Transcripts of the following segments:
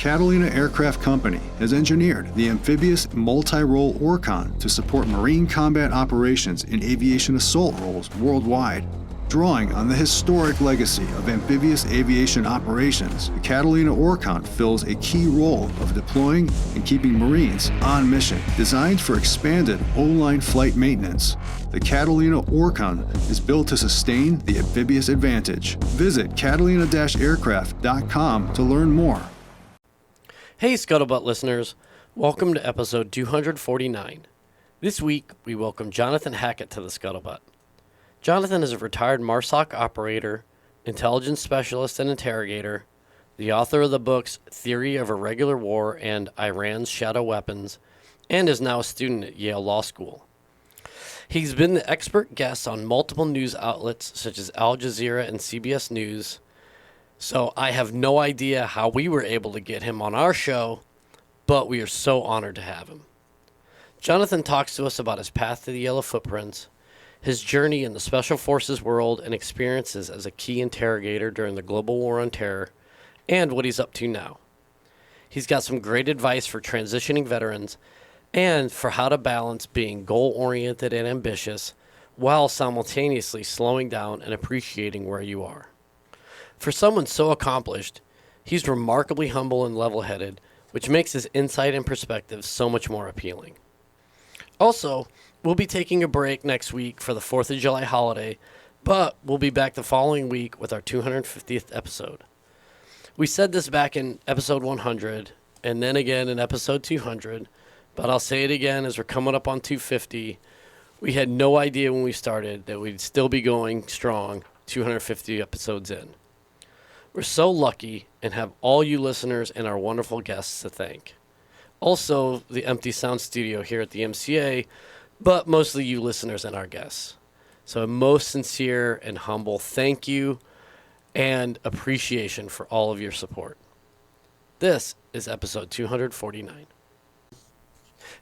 Catalina Aircraft Company has engineered the amphibious multi-role Orcon to support Marine combat operations in aviation assault roles worldwide. Drawing on the historic legacy of amphibious aviation operations, the Catalina Orcon fills a key role of deploying and keeping Marines on mission. Designed for expanded O-line flight maintenance, the Catalina Orcon is built to sustain the amphibious advantage. Visit catalina-aircraft.com to learn more. Hey Scuttlebutt listeners, welcome to episode 249. This week, we welcome Jonathan Hackett to the Scuttlebutt. Jonathan is a retired MARSOC operator, intelligence specialist and interrogator, the author of the books Theory of Irregular War and Iran's Shadow Weapons, and is now a student at Yale Law School. He's been the expert guest on multiple news outlets such as Al Jazeera and CBS News, so I have no idea how we were able to get him on our show, but we are so honored to have him. Jonathan talks to us about his path to the Yellow Footprints, his journey in the Special Forces world and experiences as a key interrogator during the global war on terror, and what he's up to now. He's got some great advice for transitioning veterans and for how to balance being goal-oriented and ambitious while simultaneously slowing down and appreciating where you are. For someone so accomplished, he's remarkably humble and level-headed, which makes his insight and perspective so much more appealing. Also, we'll be taking a break next week for the 4th of July holiday, but we'll be back the following week with our 250th episode. We said this back in episode 100, and then again in episode 200, but I'll say it again as we're coming up on 250. We had no idea when we started that we'd still be going strong 250 episodes in. We're so lucky and have all you listeners and our wonderful guests to thank. Also, the empty sound studio here at the MCA, but mostly you listeners and our guests. So a most sincere and humble thank you and appreciation for all of your support. This is episode 249.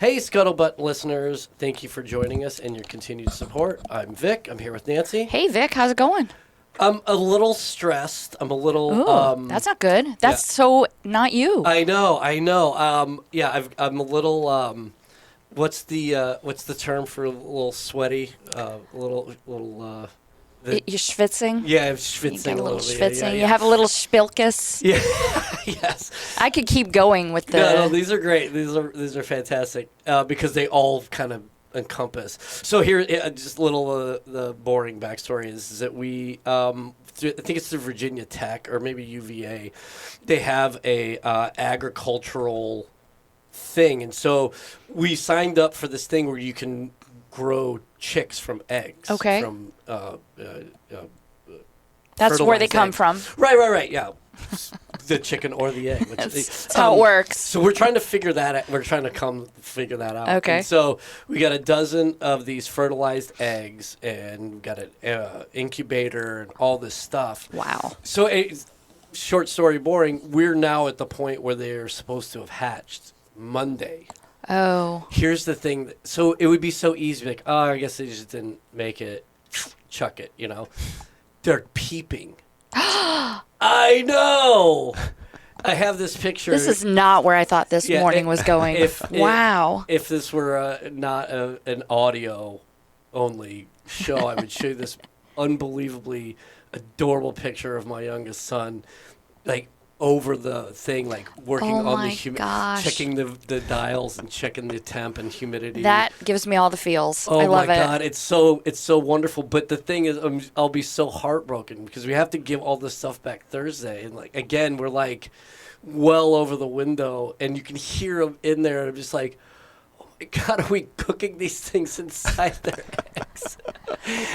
Hey, Scuttlebutt listeners. Thank you for joining us and your continued support. I'm Vic. I'm here with Nancy. Hey, Vic. How's it going? I'm a little stressed. I'm a little... Ooh, that's not good. That's so not you. I know. I'm a little... What's the term for a little sweaty? You're schwitzing? Yeah, I'm schwitzing. You got a little bit. schwitzing. Yeah. You have a little spilkus. Yeah. Yes. I could keep going with the... No, these are great. These are fantastic because they all kind of encompass. So here, just a little the boring backstory is that we... I think it's the Virginia Tech or maybe UVA. They have a agricultural thing, and so we signed up for this thing where you can grow chicks from eggs. Okay. From that's where they come eggs. from. Right. Yeah. The chicken or the egg. That's how it works. So we're trying to figure that out. We're trying to figure that out. Okay. And so we got a dozen of these fertilized eggs, and we've got an incubator and all this stuff. Wow. So short story boring, we're now at the point where they're supposed to have hatched Monday. Oh. Here's the thing. So it would be so easy, like, oh, I guess they just didn't make it. Chuck it, you know. They're peeping. I know. I have this picture. This is not where I thought this morning was going. Wow. If this were not an audio-only show, I would show you this unbelievably adorable picture of my youngest son, like, over the thing, like working on the checking the dials and checking the temp and humidity. That gives me all the feels. Oh I love my it. God, it's so wonderful. But the thing is, I'll be so heartbroken because we have to give all this stuff back Thursday, and like again, we're like well over the window, and you can hear them in there. And I'm just like, oh my God, are we cooking these things inside their eggs?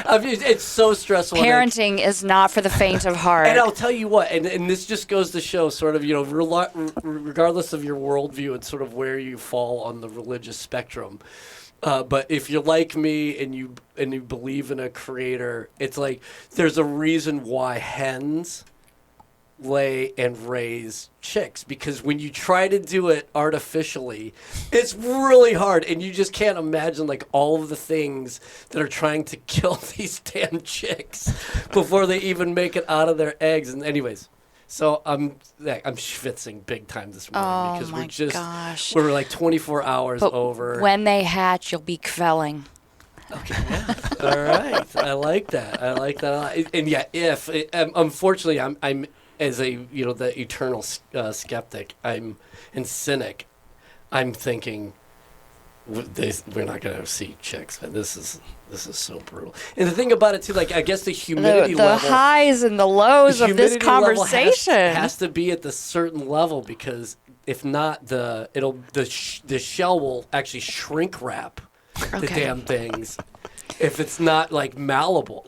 I mean, it's so stressful. Parenting is not for the faint of heart. And I'll tell you what, and this just goes to show sort of, you know, regardless of your worldview and sort of where you fall on the religious spectrum, but if you're like me and you believe in a creator, it's like there's a reason why hens lay and raise chicks, because when you try to do it artificially, it's really hard, and you just can't imagine like all of the things that are trying to kill these damn chicks before they even make it out of their eggs. And anyways, So I'm schwitzing big time this morning because gosh. we're like 24 hours over. When they hatch, you'll be quelling. Okay. Yeah. All right. I like that. I like that a lot. And yeah, unfortunately, I'm as a the eternal skeptic, and cynic. I'm thinking we're not going to see chicks. This is so brutal. And the thing about it too, like I guess the humidity level, the highs and the lows of this conversation has to be at the certain level, because if not, the shell will actually shrink wrap the damn things. If it's not like malleable.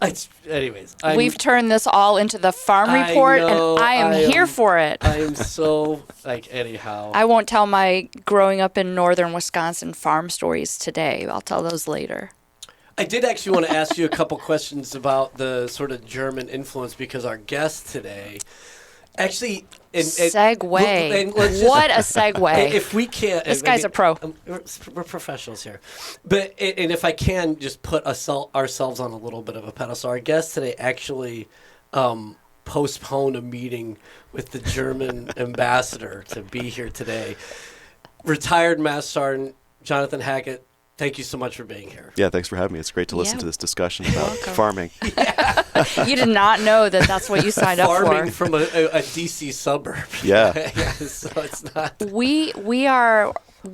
Anyways. We've turned this all into the farm report, and I am here for it. I am so, anyhow. I won't tell my growing up in northern Wisconsin farm stories today. I'll tell those later. I did actually want to ask you a couple questions about the sort of German influence, because our guest today actually... Segue. What a segue. If we can't... This guy's a pro. We're professionals here. But if I can just put ourselves on a little bit of a pedestal, our guest today actually postponed a meeting with the German ambassador to be here today. Retired Master Sergeant Jonathan Hackett, thank you so much for being here. Yeah, thanks for having me. It's great to listen to this discussion about farming. You did not know that that's what you signed up for. Farming from a D.C. suburb. Yeah. So it's not. We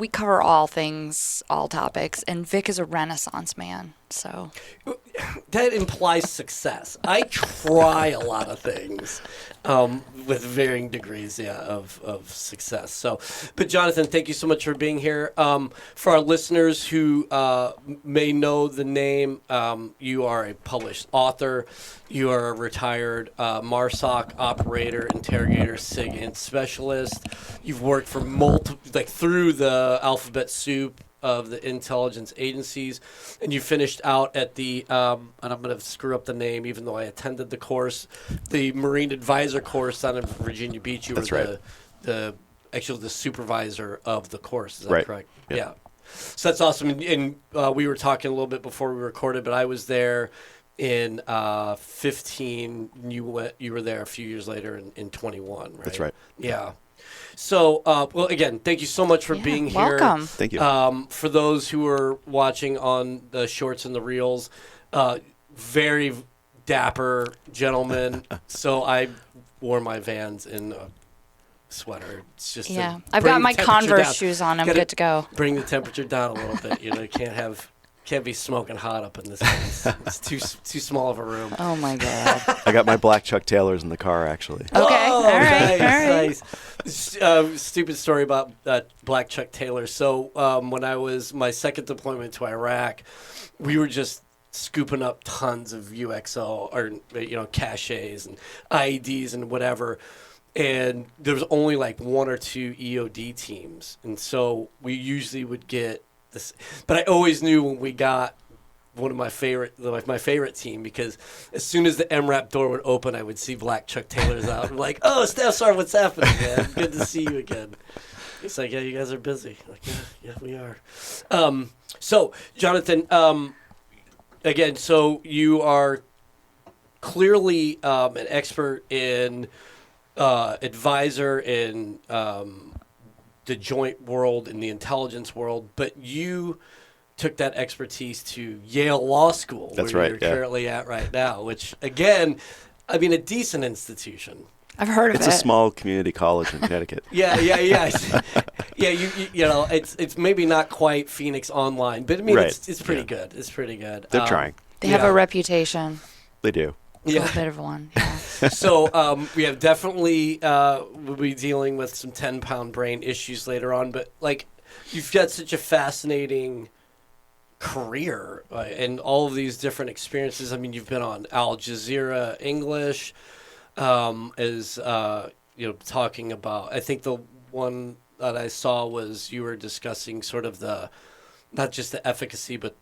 cover all things, all topics, and Vic is a Renaissance man. So that implies success. I try a lot of things with varying degrees, of success. So, but Jonathan, thank you so much for being here. For our listeners who may know the name, you are a published author. You are a retired MARSOC operator, interrogator, SIG int specialist. You've worked for through the alphabet soup of the intelligence agencies, and you finished out at the, and I'm going to screw up the name even though I attended the course, the Marine Advisor course down in Virginia Beach. You were the supervisor of the course. Is that correct? Yeah. So that's awesome. And we were talking a little bit before we recorded, but I was there in 15. You were there a few years later in 21, right? That's right. Yeah. So, well, again, thank you so much for being here. Welcome. Thank you. For those who are watching on the shorts and the reels, very dapper gentleman. So I wore my Vans in a sweater. It's just I've got my Converse shoes on. I'm good to go. Bring the temperature down a little bit. You can't be smoking hot up in this place. It's too small of a room. Oh my God. I got my black Chuck Taylors in the car, actually. Okay. All right. Nice. Stupid story about black Chuck Taylor. So when I was my second deployment to Iraq, we were just scooping up tons of UXO or caches and IEDs and whatever. And there was only like one or two EOD teams, and so we usually would get this. But I always knew when we got one of my favorite team, because as soon as the MRAP door would open, I would see black Chuck Taylors out. I'm like, "Oh, Staff Sergeant, what's happening, man? Good to see you again." He's like, "Yeah, you guys are busy." I'm like, yeah, we are. So, Jonathan, again, so you are clearly an expert in advisor in the joint world, in the intelligence world, but you took that expertise to Yale Law School, where you're currently at right now, which, again, I mean, a decent institution. I've heard of it. It's a small community college in Connecticut. Yeah. Yeah, it's maybe not quite Phoenix Online, but I mean, it's pretty good. It's pretty good. They're trying. They have a reputation. They do. A little bit of one. Yeah. So we have definitely we'll be dealing with some 10-pound brain issues later on, but like you've got such a fascinating career and all of these different experiences. I mean, you've been on Al Jazeera English, talking about. I think the one that I saw was you were discussing sort of not just the efficacy, but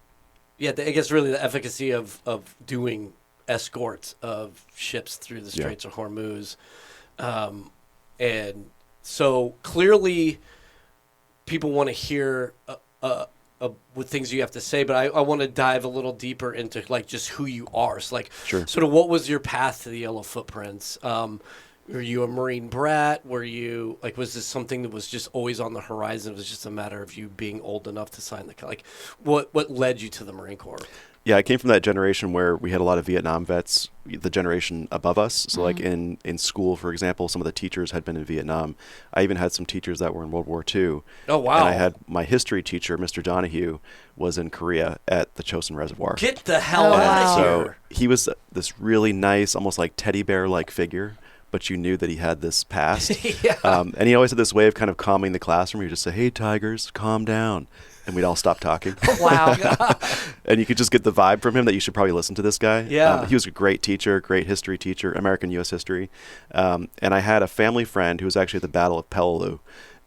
I guess really the efficacy of doing escorts of ships through the Straits of Hormuz. And so clearly people want to hear what things you have to say, but I want to dive a little deeper into like just who you are. So like sort of what was your path to the Yellow Footprints? Were you a Marine brat? Were you like, was this something that was just always on the horizon? It was just a matter of you being old enough to sign like, what led you to the Marine Corps? Yeah, I came from that generation where we had a lot of Vietnam vets, the generation above us. So like in school, for example, some of the teachers had been in Vietnam. I even had some teachers that were in World War II. Oh, wow. And I had my history teacher, Mr. Donahue, was in Korea at the Chosin Reservoir. Get the hell Oh, out wow. of So here. he was this really nice, almost like teddy bear-like figure, but you knew that he had this past. Yeah. And he always had this way of kind of calming the classroom. He'd just say, "Hey, tigers, calm down." And we'd all stop talking. Wow. And you could just get the vibe from him that you should probably listen to this guy. Yeah. He was a great teacher, great history teacher, American U.S. history. And I had a family friend who was actually at the Battle of Peleliu.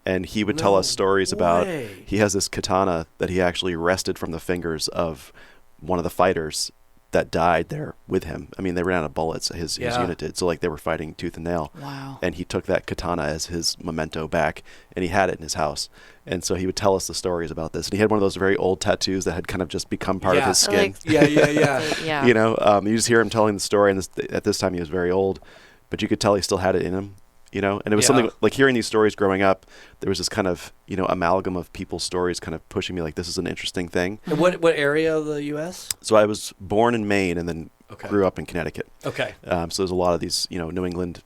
And he would tell us stories about, way. he has this katana that he actually wrested from the fingers of one of the fighters that died there with him. I mean, they ran out of bullets, his unit did. So like they were fighting tooth and nail. Wow. And he took that katana as his memento back, and he had it in his house. And so he would tell us the stories about this. And he had one of those very old tattoos that had kind of just become part of Yeah. his skin. Yeah. Yeah. You know, you just hear him telling the story, and at this time he was very old, but you could tell he still had it in him. You know, and it was something like hearing these stories growing up. There was this kind of amalgam of people's stories, kind of pushing me like this is an interesting thing. And what area of the U.S.? So I was born in Maine and then grew up in Connecticut. Okay. So there's a lot of these New England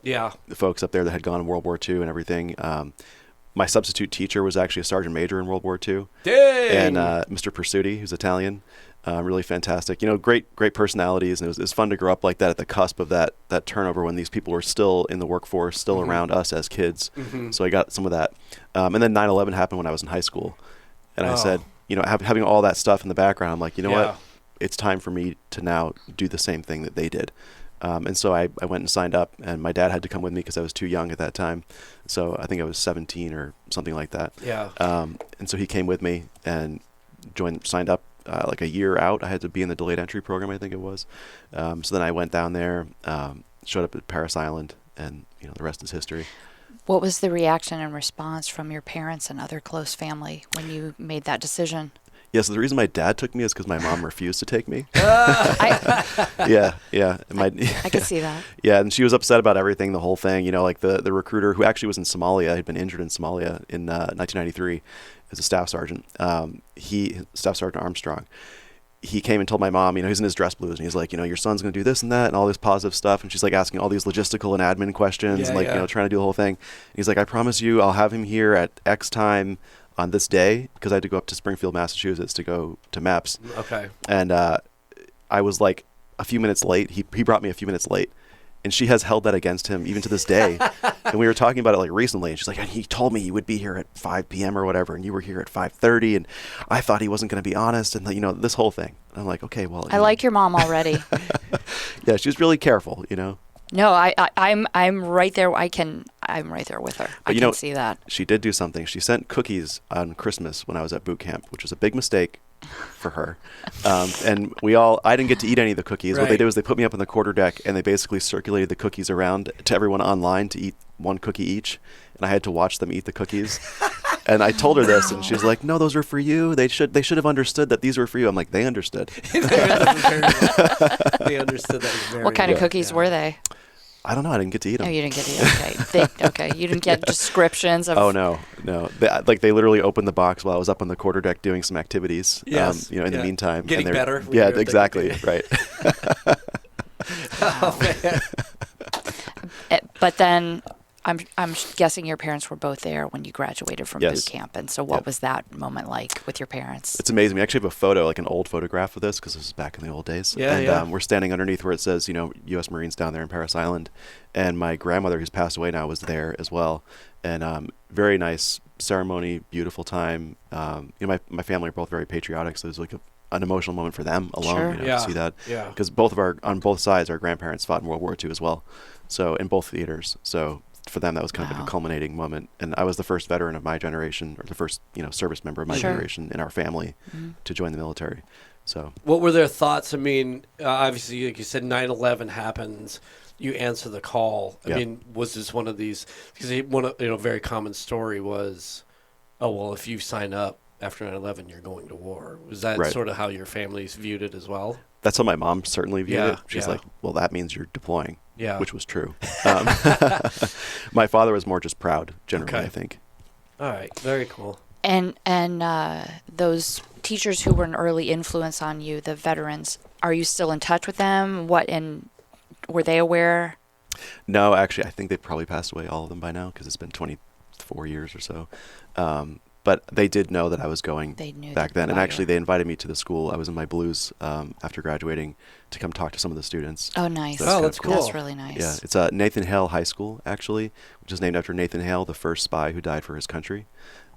folks up there that had gone in World War II and everything. My substitute teacher was actually a sergeant major in World War II. Dang. And Mr. Pursuti, who's Italian. Really fantastic. Great personalities, and it was fun to grow up like that at the cusp of that turnover when these people were still in the workforce, still around us as kids. So I got some of that. And then 9/11 happened when I was in high school, and I said, having all that stuff in the background, I'm like, what? It's time for me to now do the same thing that they did. And so I went and signed up, and my dad had to come with me because I was too young at that time. So I think I was 17 or something like that. Yeah. And so he came with me and signed up. Like a year out, I had to be in the delayed entry program, I think it was. So then I went down there, showed up at Parris Island, and the rest is history. What was the reaction and response from your parents and other close family when you made that decision? Yeah, so the reason my dad took me is because my mom refused to take me. I could see that. Yeah, and she was upset about everything, the whole thing. Like the recruiter who actually was in Somalia, had been injured in Somalia in 1993 as a staff sergeant. Staff Sergeant Armstrong. He came and told my mom, he's in his dress blues, and he's like, your son's going to do this and that and all this positive stuff. And she's like asking all these logistical and admin questions, and trying to do the whole thing. And he's like, I promise you, I'll have him here at X time on this day, because I had to go up to Springfield, Massachusetts to go to MEPS. Okay. And I was like a few minutes late. He brought me a few minutes late. And she has held that against him even to this day. And we were talking about it like recently, and she's like, he told me you would be here at 5 p.m. or whatever, and you were here at 5:30, and I thought he wasn't going to be honest, and this whole thing. And I'm like, okay, well. I like your mom already. Yeah, she was really careful, No, I'm right there. I'm right there with her. But I can see that. She did do something. She sent cookies on Christmas when I was at boot camp, which was a big mistake for her. And I didn't get to eat any of the cookies. Right. What they did was they put me up on the quarterdeck, and they basically circulated the cookies around to everyone online to eat one cookie each. And I had to watch them eat the cookies. And I told her this, and she's like, no, those are for you. They should have understood that these were for you. I'm like, they understood. They understood that very What kind of well. cookies were they? I don't know. I didn't get to eat them. Oh, you didn't get to eat. Okay. You didn't get descriptions of. Oh no. They literally opened the box while I was up on the quarterdeck doing some activities. Yes. In the meantime, Getting and better. Yeah, exactly. Right. Oh, man. But then I'm guessing your parents were both there when you graduated from Yes. boot camp. And so what was that moment like with your parents? It's amazing. We actually have a photo, like an old photograph of this, because this is back in the old days. Yeah, and yeah. We're standing underneath where it says, U.S. Marines down there in Parris Island. And my grandmother, who's passed away now, was there as well. And very nice ceremony, beautiful time. My family are both very patriotic, so it was like an emotional moment for them alone. Sure. Yeah. To see that. Yeah. Because on both sides, our grandparents fought in World War II as well. So in both theaters. So for them, that was kind of like a culminating moment. And I was the first veteran of my generation, or the first, service member of my generation in our family to join the military. So What were their thoughts? I mean, obviously, like you said, 9/11 happens. You answer the call. I mean, was this one of these? Because one, very common story was, oh well, if you sign up, after 9/11, you're going to war. Was that Right. sort of how your families viewed it as well? That's how my mom certainly viewed Yeah, it. She's yeah. like, well, that means you're deploying, Yeah. which was true. My father was more just proud, generally, Okay. I think. All right. Very cool. And those teachers who were an early influence on you, the veterans, are you still in touch with them? Were they aware? No, actually, I think they probably passed away, all of them by now, because it's been 24 years or so. But they did know that I was going They knew back that- then. And oh, actually, yeah. they invited me to the school. I was in my blues after graduating to come talk to some of the students. Oh, nice. So that's kinda that's cool. That's really nice. Yeah, it's Nathan Hale High School, actually, which is named after Nathan Hale, the first spy who died for his country,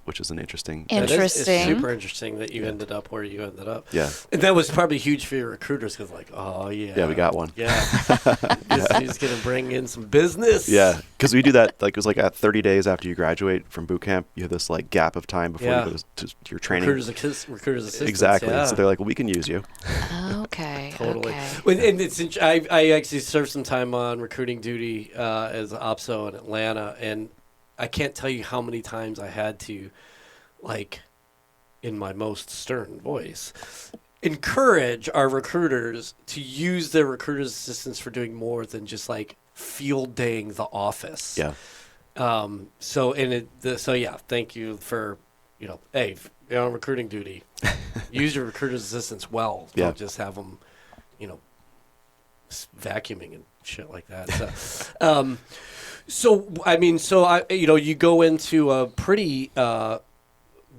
which is an interesting... And- It's Interesting. super interesting that you ended up where you ended up. Yeah. And that was probably huge for your recruiters because, like, oh, yeah. Yeah, we got one. Yeah. He's going to bring in some business. Yeah, because we do that, like, it was like at 30 days after you graduate from boot camp, you have this, like, gap of time before Yeah. you go to your training. Recruiters assistants. Exactly. Yeah. So they're like, well, we can use you. Okay. Totally. Okay. And I actually served some time on recruiting duty as an OPSO in Atlanta, and I can't tell you how many times I had to, like, in my most stern voice, encourage our recruiters to use their recruiters assistants for doing more than just like field daying the office. Yeah. So yeah, thank you for, hey, if you're on recruiting duty, use your recruiter's assistants well. Yeah. Don't just have them, vacuuming and shit like that. So, you go into a pretty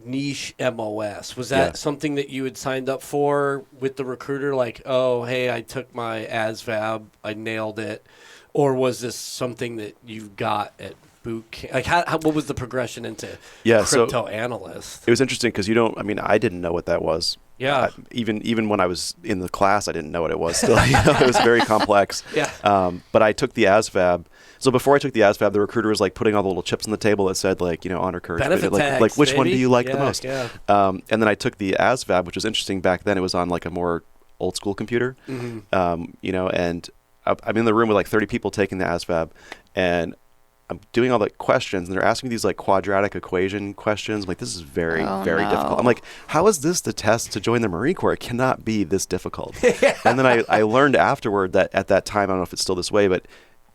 niche MOS. Was that Yeah. something that you had signed up for with the recruiter? Like, oh, hey, I took my ASVAB, I nailed it. Or was this something that you got at boot camp? Like, what was the progression into crypto analyst? It was interesting because I didn't know what that was. Yeah. Even when I was in the class, I didn't know what it was still. It was very complex. Yeah. But I took the ASVAB. So before I took the ASVAB, the recruiter was like putting all the little chips on the table that said like, honor courage. Benefit tags, like which one do baby. you like the Yeah, most? yeah. And then I took the ASVAB, which was interesting back then. It was on like a more old school computer. Mhm. And I'm in the room with like 30 people taking the ASVAB, and I'm doing all the questions, and they're asking me these like quadratic equation questions. I'm like, this is very, very difficult. I'm like, how is this the test to join the Marine Corps? It cannot be this difficult. And then I learned afterward that at that time, I don't know if it's still this way, but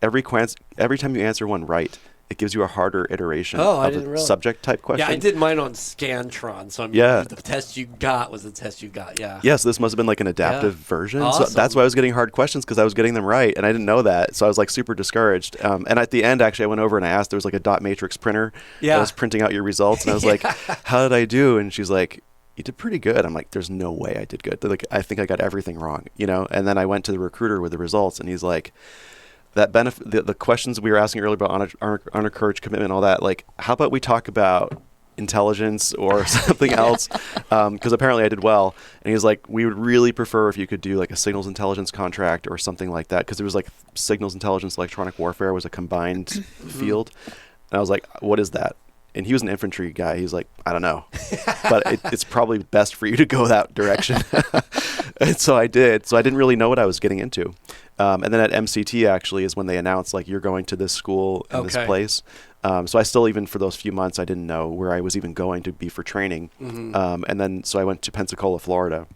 every time you answer one right, it gives you a harder iteration Oh, I of didn't a realize. subject type question. Yeah, I did mine on Scantron. So Yeah. the test you got was the test you got. Yeah. Yeah, so this must have been like an adaptive version. So Awesome. that's why I was getting hard questions, because I was getting them right, and I didn't know that. So I was like super discouraged. And at the end, actually, I went over and I asked, there was like a dot matrix printer Yeah. that was printing out your results. And I was like, how did I do? And she's like, you did pretty good. I'm like, there's no way I did good. They're like, I think I got everything wrong, And then I went to the recruiter with the results, and he's like, that benefit, the questions we were asking earlier about honor, courage, commitment, all that, like, how about we talk about intelligence or something else? Because apparently I did well. And he's like, we would really prefer if you could do like a signals intelligence contract or something like that, because there was like signals intelligence, electronic warfare was a combined field. And I was like, what is that? And he was an infantry guy. He's like, I don't know, but it's probably best for you to go that direction. And so I did. So I didn't really know what I was getting into. And then at MCT actually is when they announced like, you're going to this school in this Okay. place. So I still, even for those few months, I didn't know where I was even going to be for training. Mhm. And then so I went to Pensacola, Florida.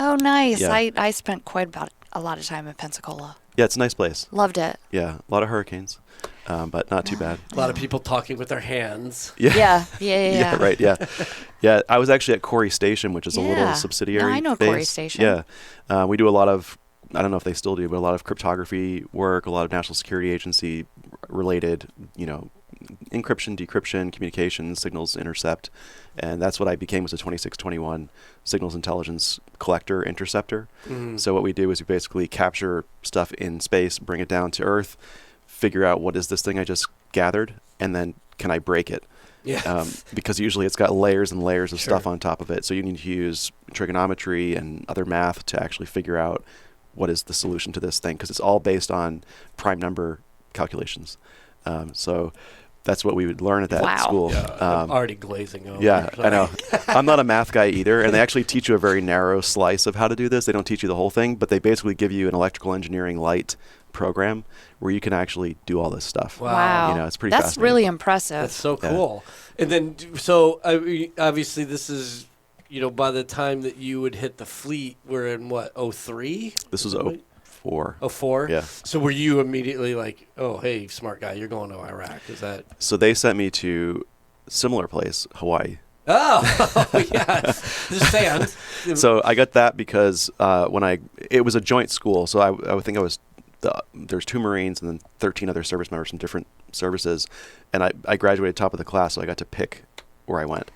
Oh, nice. Yeah. I spent quite a lot of time in Pensacola. Yeah, it's a nice place. Loved it. Yeah, a lot of hurricanes, but not too bad. A lot of people talking with their hands. Yeah. Yeah, right. Yeah, yeah. I was actually at Corey Station, which is a little Yeah. subsidiary. No, I know base. Corey Station. Yeah, we do a lot of. I don't know if they still do, but a lot of cryptography work, a lot of National Security Agency related, encryption, decryption, communications, signals intercept, and that's what I became, was a 2621 signals intelligence collector interceptor. Mhm. So what we do is we basically capture stuff in space, bring it down to Earth, figure out what is this thing I just gathered, and then can I break it? Yeah. Because usually it's got layers and layers of Sure. stuff on top of it. So you need to use trigonometry and other math to actually figure out what is the solution to this thing, because it's all based on prime number calculations. So that's what we would learn at that Wow. school. I'm already glazing over. Yeah, Sorry. I know. I'm not a math guy either, and they actually teach you a very narrow slice of how to do this. They don't teach you the whole thing, but they basically give you an electrical engineering light program where you can actually do all this stuff. Wow. You know, it's pretty That's fascinating. really impressive. That's so Yeah. cool. And then, so obviously, this is, by the time that you would hit the fleet, we're in what, 03? This was 04. 04? Yeah. So were you immediately like, oh, hey, smart guy, you're going to Iraq? Is that? So they sent me to a similar place, Hawaii. Oh, yes. The sand. So I got that because it was a joint school. So I think there's 2 Marines and then 13 other service members from different services. And I graduated top of the class, so I got to pick where I went.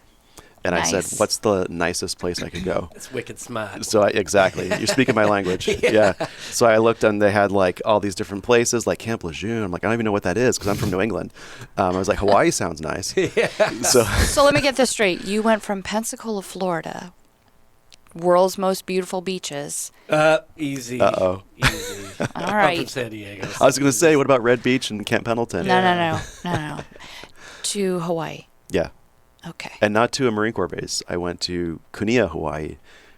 And I said, Nice. what's the nicest place I could go? It's wicked smart. So exactly. You're speaking my language. Yeah. So I looked and they had like all these different places like Camp Lejeune. I'm like, I don't even know what that is because I'm from New England. I was like, Hawaii sounds nice. Yeah. So let me get this straight. You went from Pensacola, Florida, world's most beautiful beaches. Easy. Uh-oh. Easy. All I'm from right. San Diego. I was going to say, what about Red Beach and Camp Pendleton? No. To Hawaii. Yeah. Okay. And not to a Marine Corps base. I went to Kunia, Hawaii,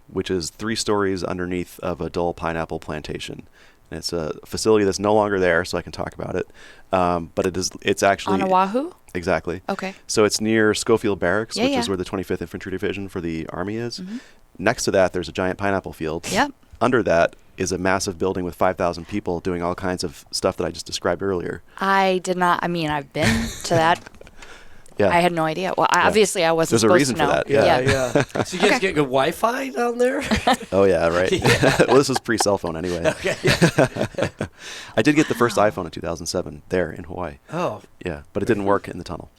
which is 3 stories underneath of a dull pineapple plantation. And it's a facility that's no longer there, so I can talk about it. But it's actually... On Oahu? Exactly. Okay. So it's near Schofield Barracks, Yeah, which yeah. is where the 25th Infantry Division for the Army is. Mhm. Next to that, there's a giant pineapple field. Yep. Under that is a massive building with 5,000 people doing all kinds of stuff that I just described earlier. I did not. I mean, I've been to that. Yeah. I had no idea. Well, obviously, I wasn't There's a supposed reason to for know. that, Yeah. So you guys Okay. get good Wi-Fi down there? Oh, yeah, right. Well, this was pre-cell phone anyway. Okay. I did get the first iPhone in 2007 there in Hawaii. Oh. Yeah, but it didn't work in the tunnel.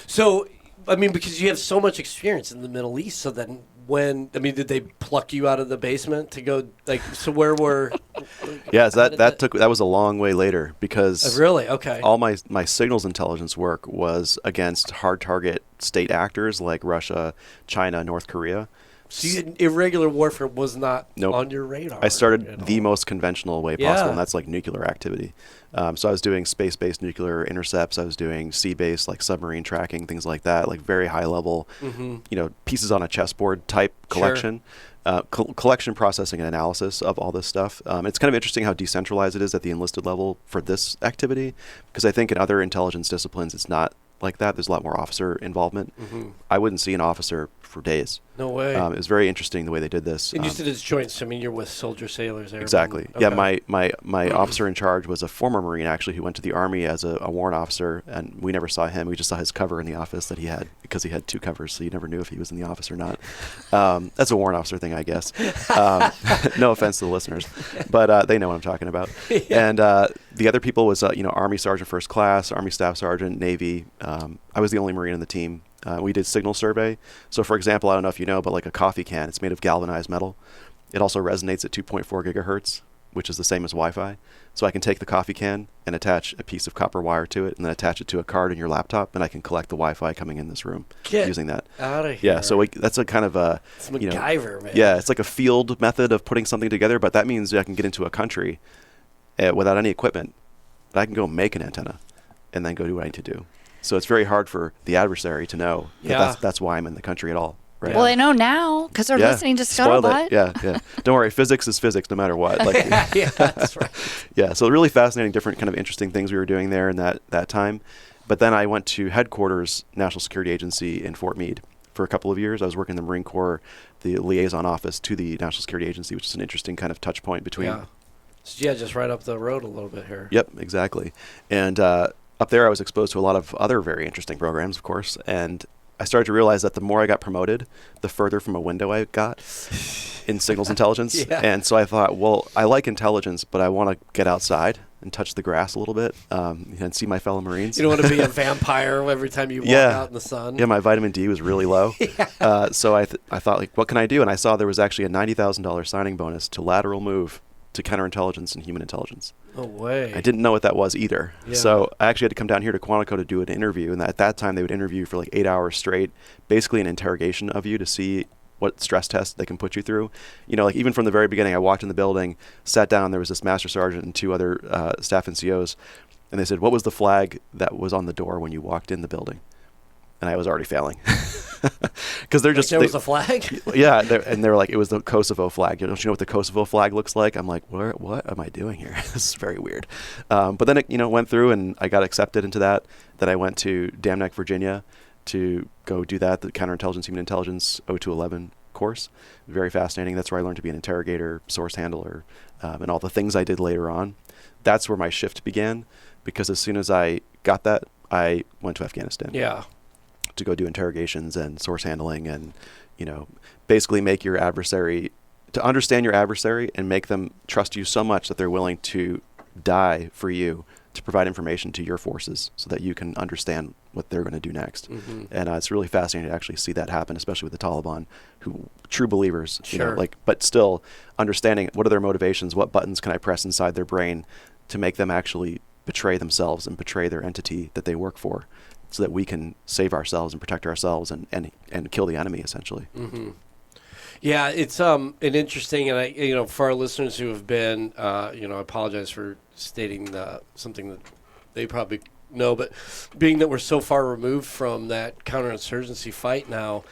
So, I mean, because you have so much experience in the Middle East, so then did they pluck you out of the basement to go, so where were... Yeah, so that was a long way later because Really? Okay. all my signals intelligence work was against hard target state actors like Russia, China, North Korea. So irregular warfare was not Nope. on your radar. I started at the all. most conventional way Yeah. possible, and that's like nuclear activity. So I was doing space-based nuclear intercepts. I was doing sea-based, like submarine tracking, things like that, like very high-level, pieces on a chessboard type collection. Collection, processing, and analysis of all this stuff. It's kind of interesting how decentralized it is at the enlisted level for this activity, because I think in other intelligence disciplines it's not like that. There's a lot more officer involvement. I wouldn't see an officer for days. No way. It was very interesting the way they did this. And you said it's joint, so I mean, you're with soldier sailors there. Exactly. Yeah, my officer in charge was a former Marine, actually, who went to the Army as a warrant officer, and we never saw him. We just saw his cover in the office that he had, because he had 2 covers, so you never knew if he was in the office or not. That's a warrant officer thing, I guess. No offense to the listeners, but they know what I'm talking about. Yeah. And the other people was, Army Sergeant First Class, Army Staff Sergeant, Navy. I was the only Marine in the team. We did signal survey. So, for example, I don't know if you know, but like a coffee can, it's made of galvanized metal. It also resonates at 2.4 gigahertz, which is the same as Wi-Fi. So I can take the coffee can and attach a piece of copper wire to it and then attach it to a card in your laptop, and I can collect the Wi-Fi coming in this room using that. Out of here. Yeah, so that's a kind of a... It's MacGyver, man. Yeah, it's like a field method of putting something together, but that means I can get into a country without any equipment. But I can go make an antenna and then go do what I need to do. So it's very hard for the adversary to know that that's why I'm in the country at all. Right? Well, they know now because they're listening to Spoiled Scuttlebutt. it. Yeah. Don't worry, physics is physics no matter what. Like, yeah, that's right. yeah, so really fascinating, different kind of interesting things we were doing there in that time. But then I went to headquarters, National Security Agency in Fort Meade for a couple of years. I was working in the Marine Corps, the liaison office to the National Security Agency, which is an interesting kind of touch point between... Yeah. So, just right up the road a little bit here. Yep, exactly. And up there I was exposed to a lot of other very interesting programs, of course, and I started to realize that the more I got promoted, the further from a window I got in signals intelligence. Yeah. And so I thought, well, I like intelligence, but I want to get outside and touch the grass a little bit and see my fellow Marines. You don't want to be a vampire every time you walk out in the sun. Yeah, my vitamin D was really low. So I thought, like, what can I do? And I saw there was actually a $90,000 signing bonus to lateral move to counterintelligence and human intelligence. No way. I didn't know what that was either. Yeah. So I actually had to come down here to Quantico to do an interview. And at that time, they would interview for like 8 hours straight, basically an interrogation of you to see what stress test they can put you through. Like even from the very beginning, I walked in the building, sat down, there was this master sergeant and 2 other staff NCOs. And they said, what was the flag that was on the door when you walked in the building? And I was already failing. Because they're just... There was a flag? Yeah, and they were like, it was the Kosovo flag. Don't you know what the Kosovo flag looks like? I'm like, what am I doing here? This is very weird. But then it went through, and I got accepted into that. Then I went to Dam Neck, Virginia to go do that, the Counterintelligence, Human Intelligence 0211 course. Very fascinating. That's where I learned to be an interrogator, source handler, and all the things I did later on. That's where my shift began, because as soon as I got that, I went to Afghanistan. Yeah. To go do interrogations and source handling and, basically make your adversary, to understand your adversary and make them trust you so much that they're willing to die for you to provide information to your forces so that you can understand what they're going to do next. Mm-hmm. And it's really fascinating to actually see that happen, especially with the Taliban, who true believers, Sure. But still understanding what are their motivations, what buttons can I press inside their brain to make them actually betray themselves and betray their entity that they work for, so that we can save ourselves and protect ourselves and kill the enemy, essentially. Mm-hmm. Yeah, it's an interesting, and I for our listeners who have been, I apologize for stating something that they probably know, but being that we're so far removed from that counterinsurgency fight now,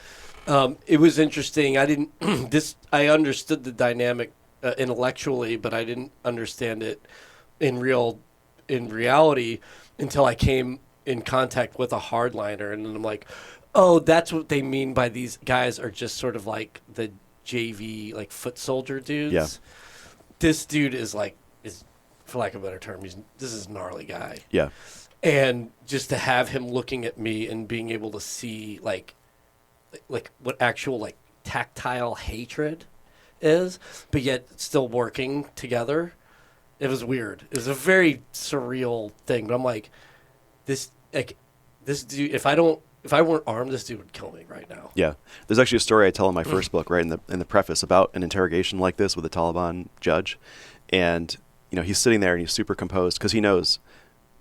it was interesting. I understood the dynamic intellectually, but I didn't understand it in reality until I came in contact with a hardliner, and then I'm like, oh, that's what they mean by these guys are just sort of like the JV, like foot soldier dudes. Yeah. This dude is for lack of a better term, this is a gnarly guy. Yeah. And just to have him looking at me and being able to see like what actual like tactile hatred is, but yet still working together, it was weird. It was a very surreal thing. But I'm like, this dude, if I weren't armed, this dude would kill me right now. Yeah. There's actually a story I tell in my first book, right, in the preface, about an interrogation like this with a Taliban judge. And, he's sitting there and he's super composed because he knows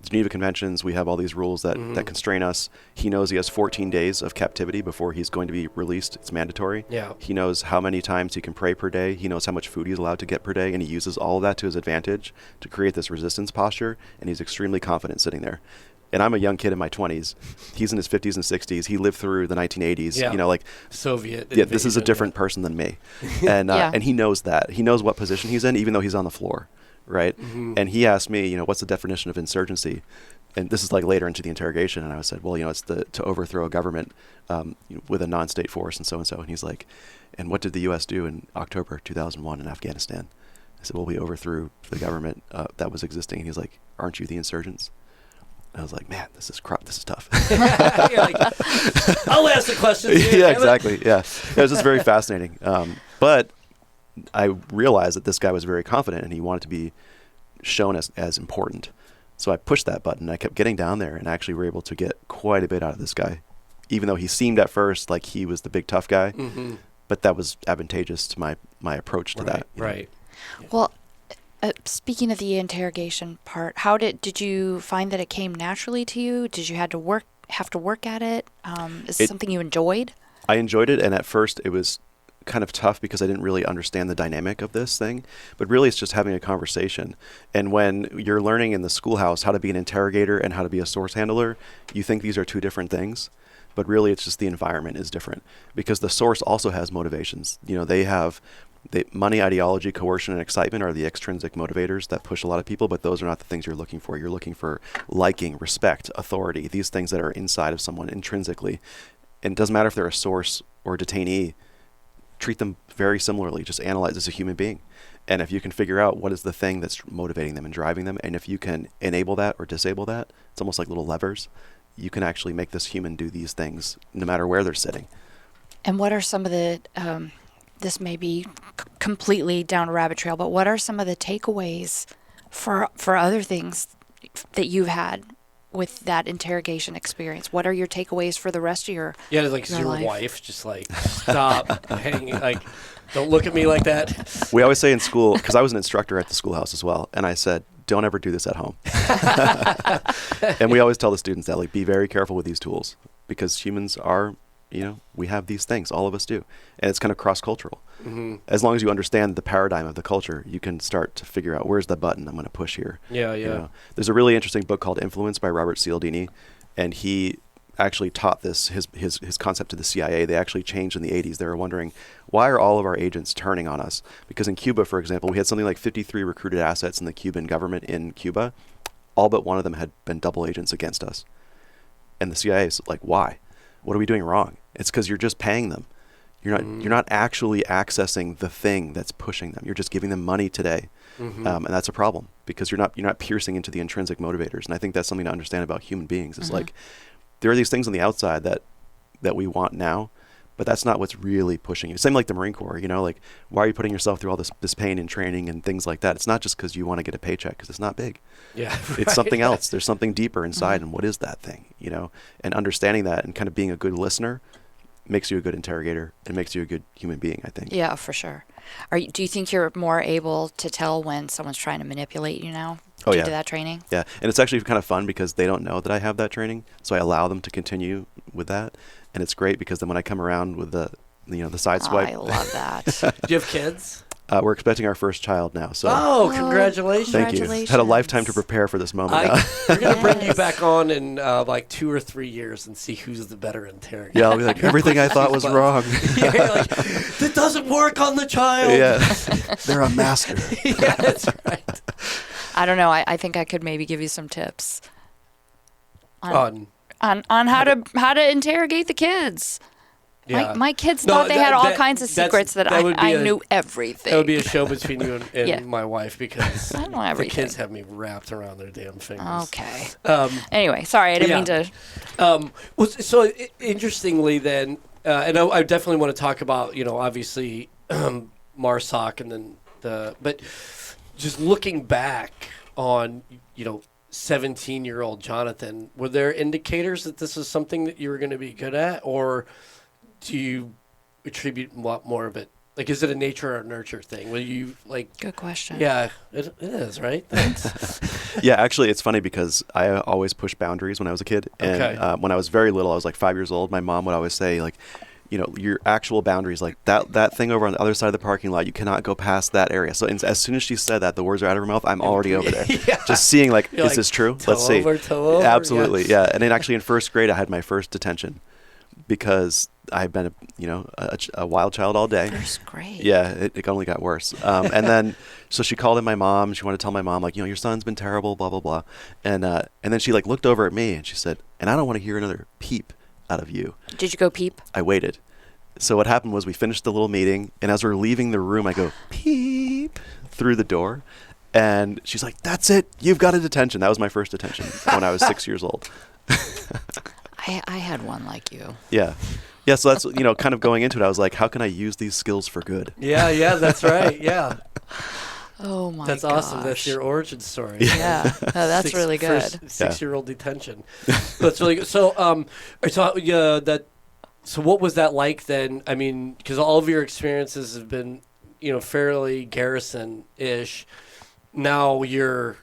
the Geneva Conventions, we have all these rules that constrain us. He knows he has 14 days of captivity before he's going to be released. It's mandatory. Yeah. He knows how many times he can pray per day. He knows how much food he's allowed to get per day, and he uses all of that to his advantage to create this resistance posture, and he's extremely confident sitting there. And I'm a young kid in my 20s. He's in his 50s and 60s. He lived through the 1980s. Yeah. Soviet. Yeah, this is a different person than me. And and he knows that. He knows what position he's in, even though he's on the floor, right? Mm-hmm. And he asked me, what's the definition of insurgency? And this is like later into the interrogation. And I said, well, it's to overthrow a government with a non-state force and so and so. And he's like, and what did the U.S. do in October 2001 in Afghanistan? I said, well, we overthrew the government that was existing. And he's like, aren't you the insurgents? I was like, man, this is tough. You're like, I'll ask the questions. Yeah, exactly. Yeah. It was just very fascinating. But I realized that this guy was very confident and he wanted to be shown as important. So I pushed that button. I kept getting down there and actually were able to get quite a bit out of this guy, even though he seemed at first like he was the big tough guy. Mm-hmm. But that was advantageous to my approach to that. Right. Well, speaking of the interrogation part, did you find that it came naturally to you? Did you have to work at it? Is it something you enjoyed? I enjoyed it, and at first it was kind of tough because I didn't really understand the dynamic of this thing. But really, it's just having a conversation. And when you're learning in the schoolhouse how to be an interrogator and how to be a source handler, you think these are two different things. But really, it's just the environment is different because the source also has motivations. They have money, ideology, coercion, and excitement are the extrinsic motivators that push a lot of people, but those are not the things you're looking for. You're looking for liking, respect, authority, these things that are inside of someone intrinsically. And it doesn't matter if they're a source or a detainee, treat them very similarly. Just analyze as a human being. And if you can figure out what is the thing that's motivating them and driving them, and if you can enable that or disable that, it's almost like little levers. You can actually make this human do these things no matter where they're sitting. And what are some of the... this may be completely down a rabbit trail, but what are some of the takeaways for other things that you've had with that interrogation experience? What are your takeaways for the rest of your like your wife just like stop hanging, like don't look at me like that. We always say in school, because I was an instructor at the schoolhouse as well, and I said, don't ever do this at home. And we always tell the students that, like, be very careful with these tools because humans are we have these things, all of us do, and it's kind of cross-cultural. As long as you understand the paradigm of the culture, you can start to figure out where's the button I'm going to push here. There's a really interesting book called Influence by Robert Cialdini, and he actually taught his concept to the CIA. They actually changed in the 80s. They were wondering, why are all of our agents turning on us? Because in Cuba, for example, we had something like 53 recruited assets in the Cuban government in Cuba. All but one of them had been double agents against us. And the CIA is like, why? What are we doing wrong? It's because you're just paying them. You're not actually accessing the thing that's pushing them. You're just giving them money today. And that's a problem, because you're not piercing into the intrinsic motivators. And I think that's something to understand about human beings. It's like, there are these things on the outside that we want now, but that's not what's really pushing you. Same like the Marine Corps, like, why are you putting yourself through all this pain and training and things like that? It's not just because you want to get a paycheck, because it's not big. Yeah, It's something else. There's something deeper inside, and what is that thing, And understanding that and kind of being a good listener makes you a good interrogator. It makes you a good human being, I think. Yeah, for sure. Do you think you're more able to tell when someone's trying to manipulate you now? Oh, due yeah. to that training? Yeah, and it's actually kind of fun because they don't know that I have that training, so I allow them to continue with that, and it's great because then when I come around with the side swipe. I love that. Do you have kids? We're expecting our first child now, so. Oh, congratulations! Thank you. Had a lifetime to prepare for this moment. We're gonna bring you back on in like 2 or 3 years and see who's the better interrogator. Yeah, I'll be like, everything I thought was wrong. Yeah, you're like, that doesn't work on the child. Yeah, they're a master. Yeah, that's right. I don't know. I think I could maybe give you some tips On how to interrogate the kids. yeah. My kids thought they had all kinds of secrets that would be I knew everything. That would be a show between you and Yeah. my wife, because I know the everything. kids have me wrapped around their damn fingers. Okay. Um, Anyway, sorry, I didn't mean to. Interestingly, then, and I definitely want to talk about, obviously, MARSOC and then but just looking back on, 17-year-old Jonathan, were there indicators that this is something that you were going to be good at, or do you attribute a lot more of it? Like, is it a nature or nurture thing? Will you, like... Good question. Yeah, it is, right? Yeah, actually, it's funny because I always pushed boundaries when I was a kid. And Okay. When I was very little, I was like 5 years old, my mom would always say, like, your actual boundaries, like that thing over on the other side of the parking lot, you cannot go past that area. So as soon as she said that, the words are out of her mouth, I'm already over there. Yeah. Just seeing, like, You're is like, this true? toe Let's see. toe over, Absolutely, yeah. And then actually in first grade, I had my first detention because I had been a wild child all day. First grade. Yeah, it only got worse. And then, so she called in my mom. She wanted to tell my mom, like, your son's been terrible, blah, blah, blah. And then she, like, looked over at me and she said, and I don't want to hear another peep out of you. Did you go peep? I waited. So what happened was we finished the little meeting, and as we're leaving the room, I go, peep, through the door. And she's like, that's it. You've got a detention. That was my first detention when I was 6 years old. I had one like you. Yeah. Yeah, so that's, kind of going into it, I was like, how can I use these skills for good? Yeah, that's right. Yeah. Oh my That's gosh. awesome. That's your origin story. Yeah. No, that's really good. First 6-year-old detention. That's really good. So, So what was that like then? I mean, because all of your experiences have been, fairly garrison-ish. Now you're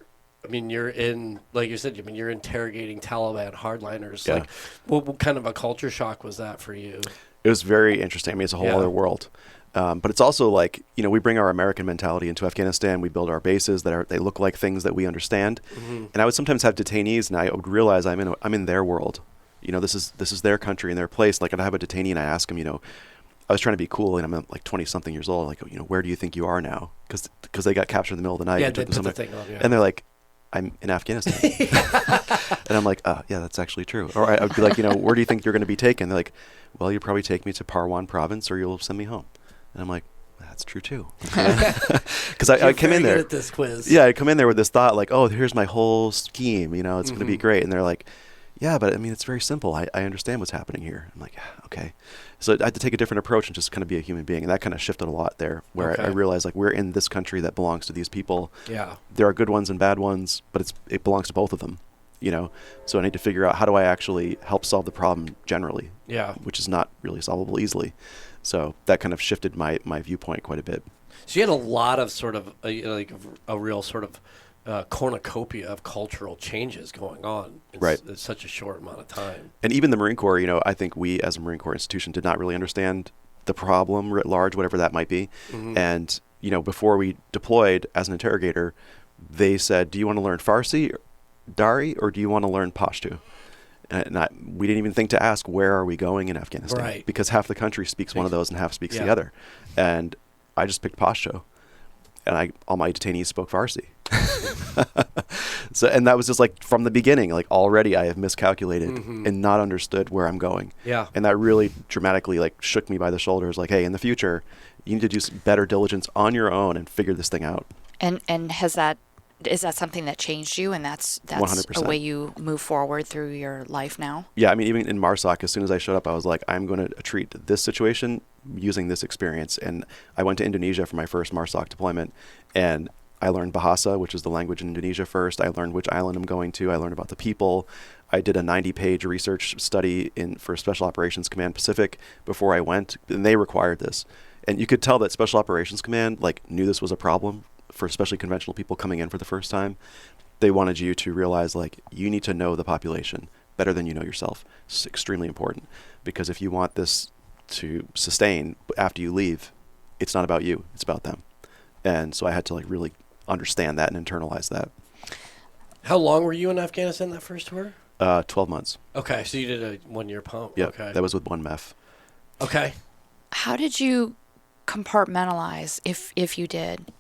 in, like you said, you're interrogating Taliban hardliners. Yeah. Like, what kind of a culture shock was that for you? It was very interesting. I mean, it's a whole other world. But it's also like, we bring our American mentality into Afghanistan. We build our bases they look like things that we understand. Mm-hmm. And I would sometimes have detainees, and I would realize I'm in their world. This is their country and their place. Like, I'd have a detainee, and I ask him, I was trying to be cool, and I'm like 20-something years old. Like, where do you think you are now? Because they got captured in the middle of the night. Yeah, and they took them put the somewhere. thing on, yeah. And they're like, I'm in Afghanistan. And I'm like, yeah, that's actually true. Or I would be like, where do you think you're going to be taken? They're like, well, you'll probably take me to Parwan province, or you'll send me home. And I'm like, that's true too. Because I come in there. Good at this quiz. Yeah, I come in there with this thought, like, oh, here's my whole scheme. It's going to be great. And they're like, yeah, but I mean, it's very simple. I understand what's happening here. I'm like, okay. So I had to take a different approach and just kind of be a human being. And that kind of shifted a lot there, where I realized, like, we're in this country that belongs to these people. Yeah. There are good ones and bad ones, but it belongs to both of them, So I need to figure out, how do I actually help solve the problem generally? Yeah. Which is not really solvable easily. So that kind of shifted my viewpoint quite a bit. So you had a lot of sort of, a real sort of cornucopia of cultural changes going on in such a short amount of time. And even the Marine Corps, I think we as a Marine Corps institution did not really understand the problem writ large, whatever that might be. Mm-hmm. And, before we deployed as an interrogator, they said, do you want to learn Farsi, Dari, or do you want to learn Pashto? And we didn't even think to ask, where are we going in Afghanistan? Right. Because half the country speaks one of those and half speaks the other. And I just picked Pashto. And all my detainees spoke Farsi. And that was just like from the beginning, like already I have miscalculated and not understood where I'm going. Yeah. And that really dramatically like shook me by the shoulders. Like, hey, in the future, you need to do some better diligence on your own and figure this thing out. And is that something that changed you, and that's 100%. a way you move forward through your life now? Yeah, I mean, even in MARSOC, as soon as I showed up, I was like, I'm going to treat this situation using this experience. And I went to Indonesia for my first MARSOC deployment, and I learned Bahasa, which is the language in Indonesia first. I learned which island I'm going to. I learned about the people. I did a 90-page research study for Special Operations Command Pacific before I went, and they required this. And you could tell that Special Operations Command knew this was a problem for especially conventional people coming in for the first time. They wanted you to realize you need to know the population better than you know yourself. It's extremely important, because if you want this to sustain after you leave, it's not about you, it's about them. And so I had to really understand that and internalize that. How long were you in Afghanistan that first tour? 12 months. Okay, so you did a 1-year pump. Yeah, okay. That was with one MEF. Okay. How did you compartmentalize, if you did,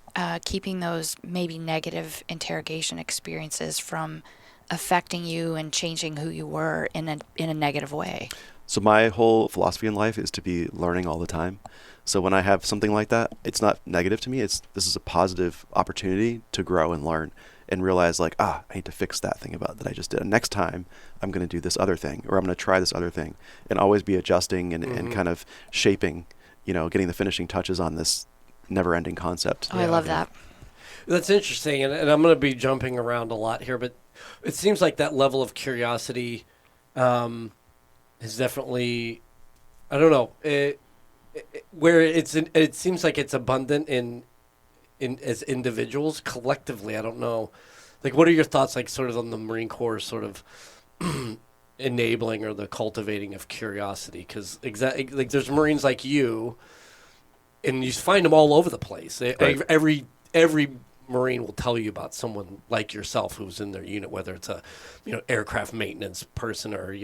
keeping those maybe negative interrogation experiences from affecting you and changing who you were in a negative way? So my whole philosophy in life is to be learning all the time. So when I have something like that, it's not negative to me. This is a positive opportunity to grow and learn and realize I need to fix that thing that I just did. And next time I'm going to do this other thing, or I'm going to try this other thing, and always be adjusting and kind of shaping, getting the finishing touches on this never-ending concept. Oh, I love that. That's interesting, and I'm going to be jumping around a lot here, but it seems like that level of curiosity is definitely, I don't know, where it seems like it's abundant in as individuals. Collectively, I don't know. What are your thoughts, sort of on the Marine Corps sort of enabling or the cultivating of curiosity? Because there's Marines like you, and you find them all over the place. Right. Every Marine will tell you about someone like yourself who's in their unit, whether it's a aircraft maintenance person or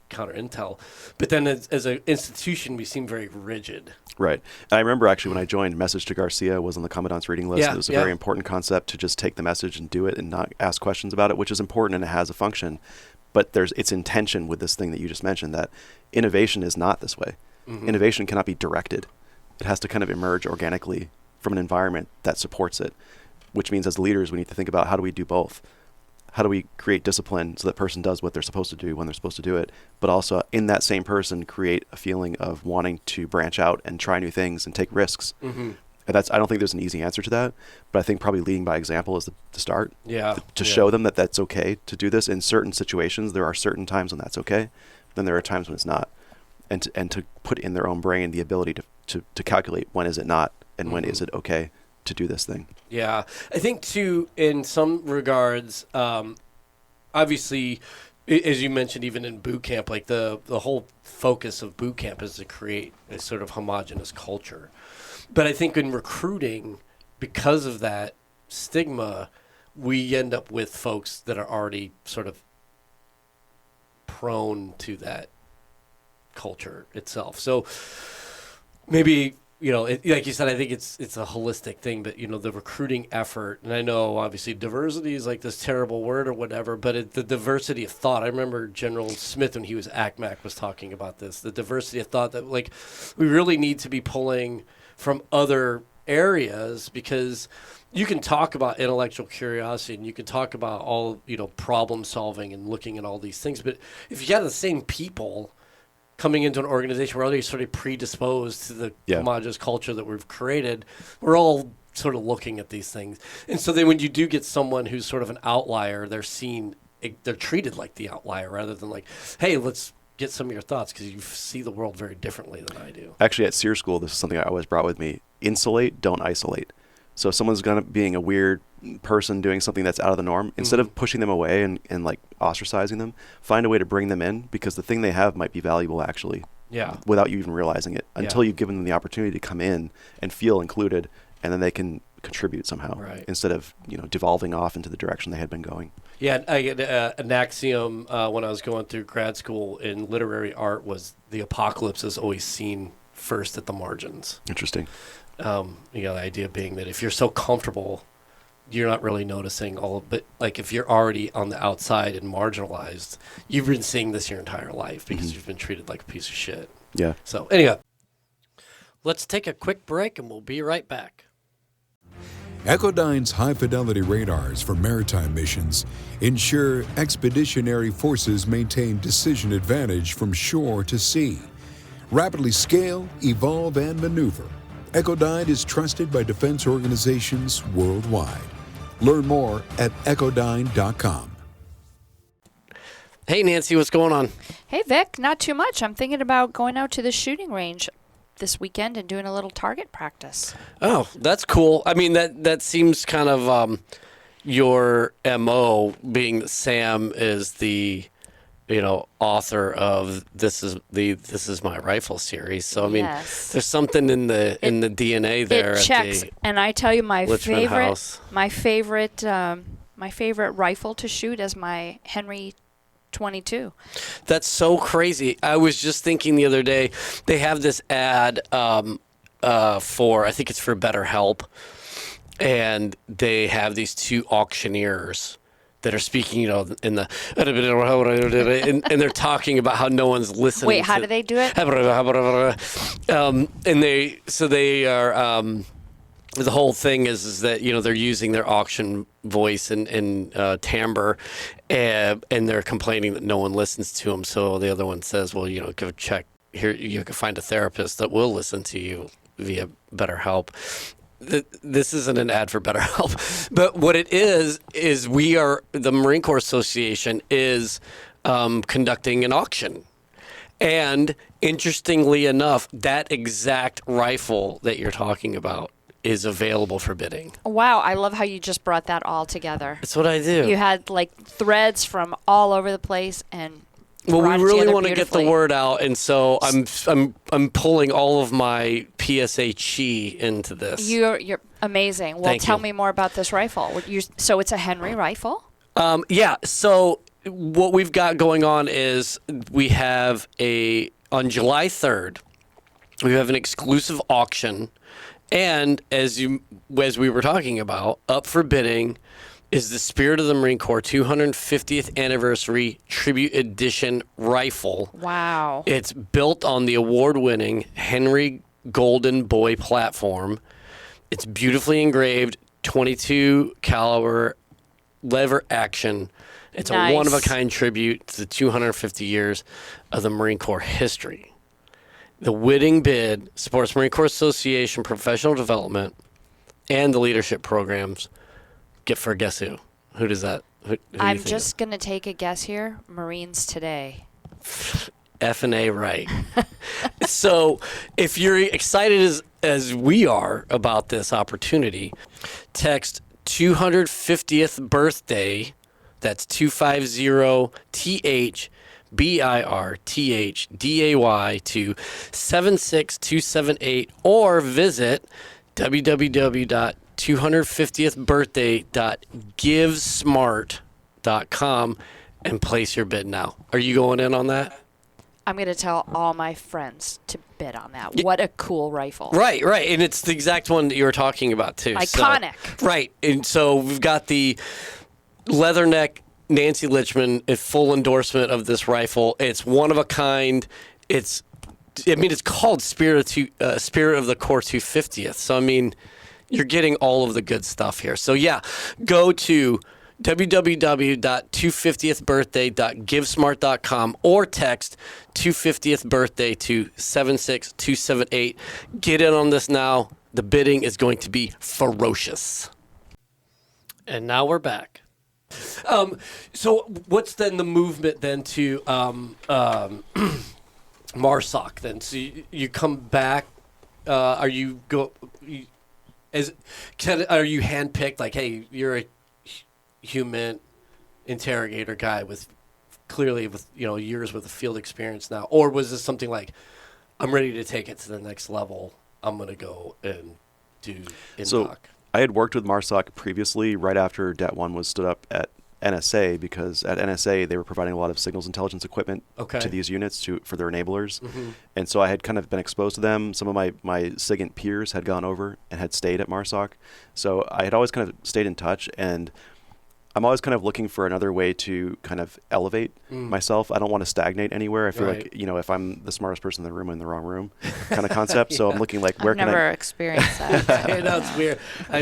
counter intel. But then as an institution, we seem very rigid. Right. And I remember actually when I joined, Message to Garcia was on the commandant's reading list. Yeah, it was a very important concept to just take the message and do it and not ask questions about it, which is important and it has a function. But it's intention with this thing that you just mentioned, that innovation is not this way. Mm-hmm. Innovation cannot be directed. It has to kind of emerge organically from an environment that supports it, which means as leaders, we need to think about how do we do both? How do we create discipline so that person does what they're supposed to do when they're supposed to do it, but also in that same person create a feeling of wanting to branch out and try new things and take risks. Mm-hmm. And I don't think there's an easy answer to that, but I think probably leading by example is the start. Yeah. To show them that that's okay to do this in certain situations. There are certain times when that's okay. Then there are times when it's not. And to put in their own brain the ability to calculate when is it not and when is it okay to do this thing. Yeah. I think too, in some regards, obviously, as you mentioned, even in boot camp, the whole focus of boot camp is to create a sort of homogenous culture. But I think in recruiting, because of that stigma, we end up with folks that are already sort of prone to that culture itself. So maybe, like you said, I think it's a holistic thing, but, the recruiting effort, and I know obviously diversity is this terrible word or whatever, but the diversity of thought. I remember General Smith, when he was ACMAC, was talking about this, the diversity of thought, that we really need to be pulling from other areas, because you can talk about intellectual curiosity and you can talk about all, problem solving and looking at all these things. But if you got the same people coming into an organization, we're already sort of predisposed to the homogenous culture that we've created. We're all sort of looking at these things. And so then when you do get someone who's sort of an outlier, they're treated like the outlier rather than hey, let's get some of your thoughts, because you see the world very differently than I do. Actually, at SEER school, this is something I always brought with me. Insulate, don't isolate. So if someone's being a weird person doing something that's out of the norm, instead of pushing them away and like ostracizing them, find a way to bring them in, because the thing they have might be valuable actually. Yeah. Without you even realizing it, until you've given them the opportunity to come in and feel included, and then they can contribute somehow, instead of devolving off into the direction they had been going. Yeah, I get an axiom when I was going through grad school in literary art was the apocalypse is always seen first at the margins. Interesting. The idea being that if you're so comfortable, you're not really noticing all of it. Like if you're already on the outside and marginalized, you've been seeing this your entire life because you've been treated like a piece of shit. Yeah. So anyway, let's take a quick break and we'll be right back. Echodyne's high-fidelity radars for maritime missions ensure expeditionary forces maintain decision advantage from shore to sea. Rapidly scale, evolve, and maneuver. Echodyne is trusted by defense organizations worldwide. Learn more at echodyne.com. Hey, Nancy, what's going on? Hey, Vic, not too much. I'm thinking about going out to the shooting range this weekend and doing a little target practice. Oh, that's cool. I mean, that seems kind of your MO, being that Sam is the author of This Is My Rifle series. So I mean, there's something in the DNA there. It checks, and I tell you, my favorite rifle to shoot is my Henry 22. That's so crazy. I was just thinking the other day, they have this ad for, I think it's for BetterHelp, and they have these two auctioneers that are speaking, in the and they're talking about how no one's listening. Wait, how do they do it? And they are. The whole thing is that they're using their auction voice and timbre, and they're complaining that no one listens to them. So the other one says, "Well, give a check here. You can find a therapist that will listen to you via BetterHelp." This isn't an ad for BetterHelp, but what it is the Marine Corps Association is conducting an auction. And interestingly enough, that exact rifle that you're talking about is available for bidding. Wow, I love how you just brought that all together. That's what I do. You had like threads from all over the place, and well, we really want to get the word out, and so I'm pulling all of my PSA chi into this. You're amazing. Well, tell me more about this rifle. So it's a Henry rifle? Yeah. So what we've got going on is we have on July 3rd, we have an exclusive auction, and as we were talking about, up for bidding is the Spirit of the Marine Corps 250th Anniversary Tribute Edition rifle. Wow. It's built on the award-winning Henry Golden Boy platform. It's beautifully engraved, 22 caliber lever action. It's a one-of-a-kind tribute to the 250 years of the Marine Corps history. The winning bid supports Marine Corps Association professional development and the leadership programs. Guess who? Who does that? Who I'm just going to take a guess here. Marines Today. F&A right. So if you're excited as we are about this opportunity, text 250th birthday, that's 250-TH-BIRTHDAY to 76278, or visit www.250thbirthday.givesmart.com and place your bid now. Are you going in on that? I'm going to tell all my friends to bid on that. What a cool rifle. Right. And it's the exact one that you were talking about, too. Iconic. So, right. And so we've got the Leatherneck Nancy Litchman, a full endorsement of this rifle. It's one of a kind. It's called Spirit of the Corps 250th. So, you're getting all of the good stuff here. So, go to www.250thbirthday.givesmart.com or text 250th birthday to 76278. Get in on this now. The bidding is going to be ferocious. And now we're back. So what's then the movement then to MARSOC then? So you come back, Are you handpicked? Like, hey, you're a human interrogator guy with years with field experience now, or was this something like, I'm ready to take it to the next level. I'm gonna go and do indoc. So I had worked with MARSOC previously, right after Det 1 was stood up at NSA, because at NSA they were providing a lot of signals intelligence equipment to these units for their enablers. And so I had kind of been exposed to them. Some of my SIGINT peers had gone over and had stayed at MARSOC. So I had always kind of stayed in touch, and I'm always kind of looking for another way to kind of elevate myself. I don't want to stagnate anywhere. I feel like, if I'm the smartest person in the room, I'm in the wrong room kind of concept. So I'm looking like, where I've can I... never experienced that. I know, it's weird.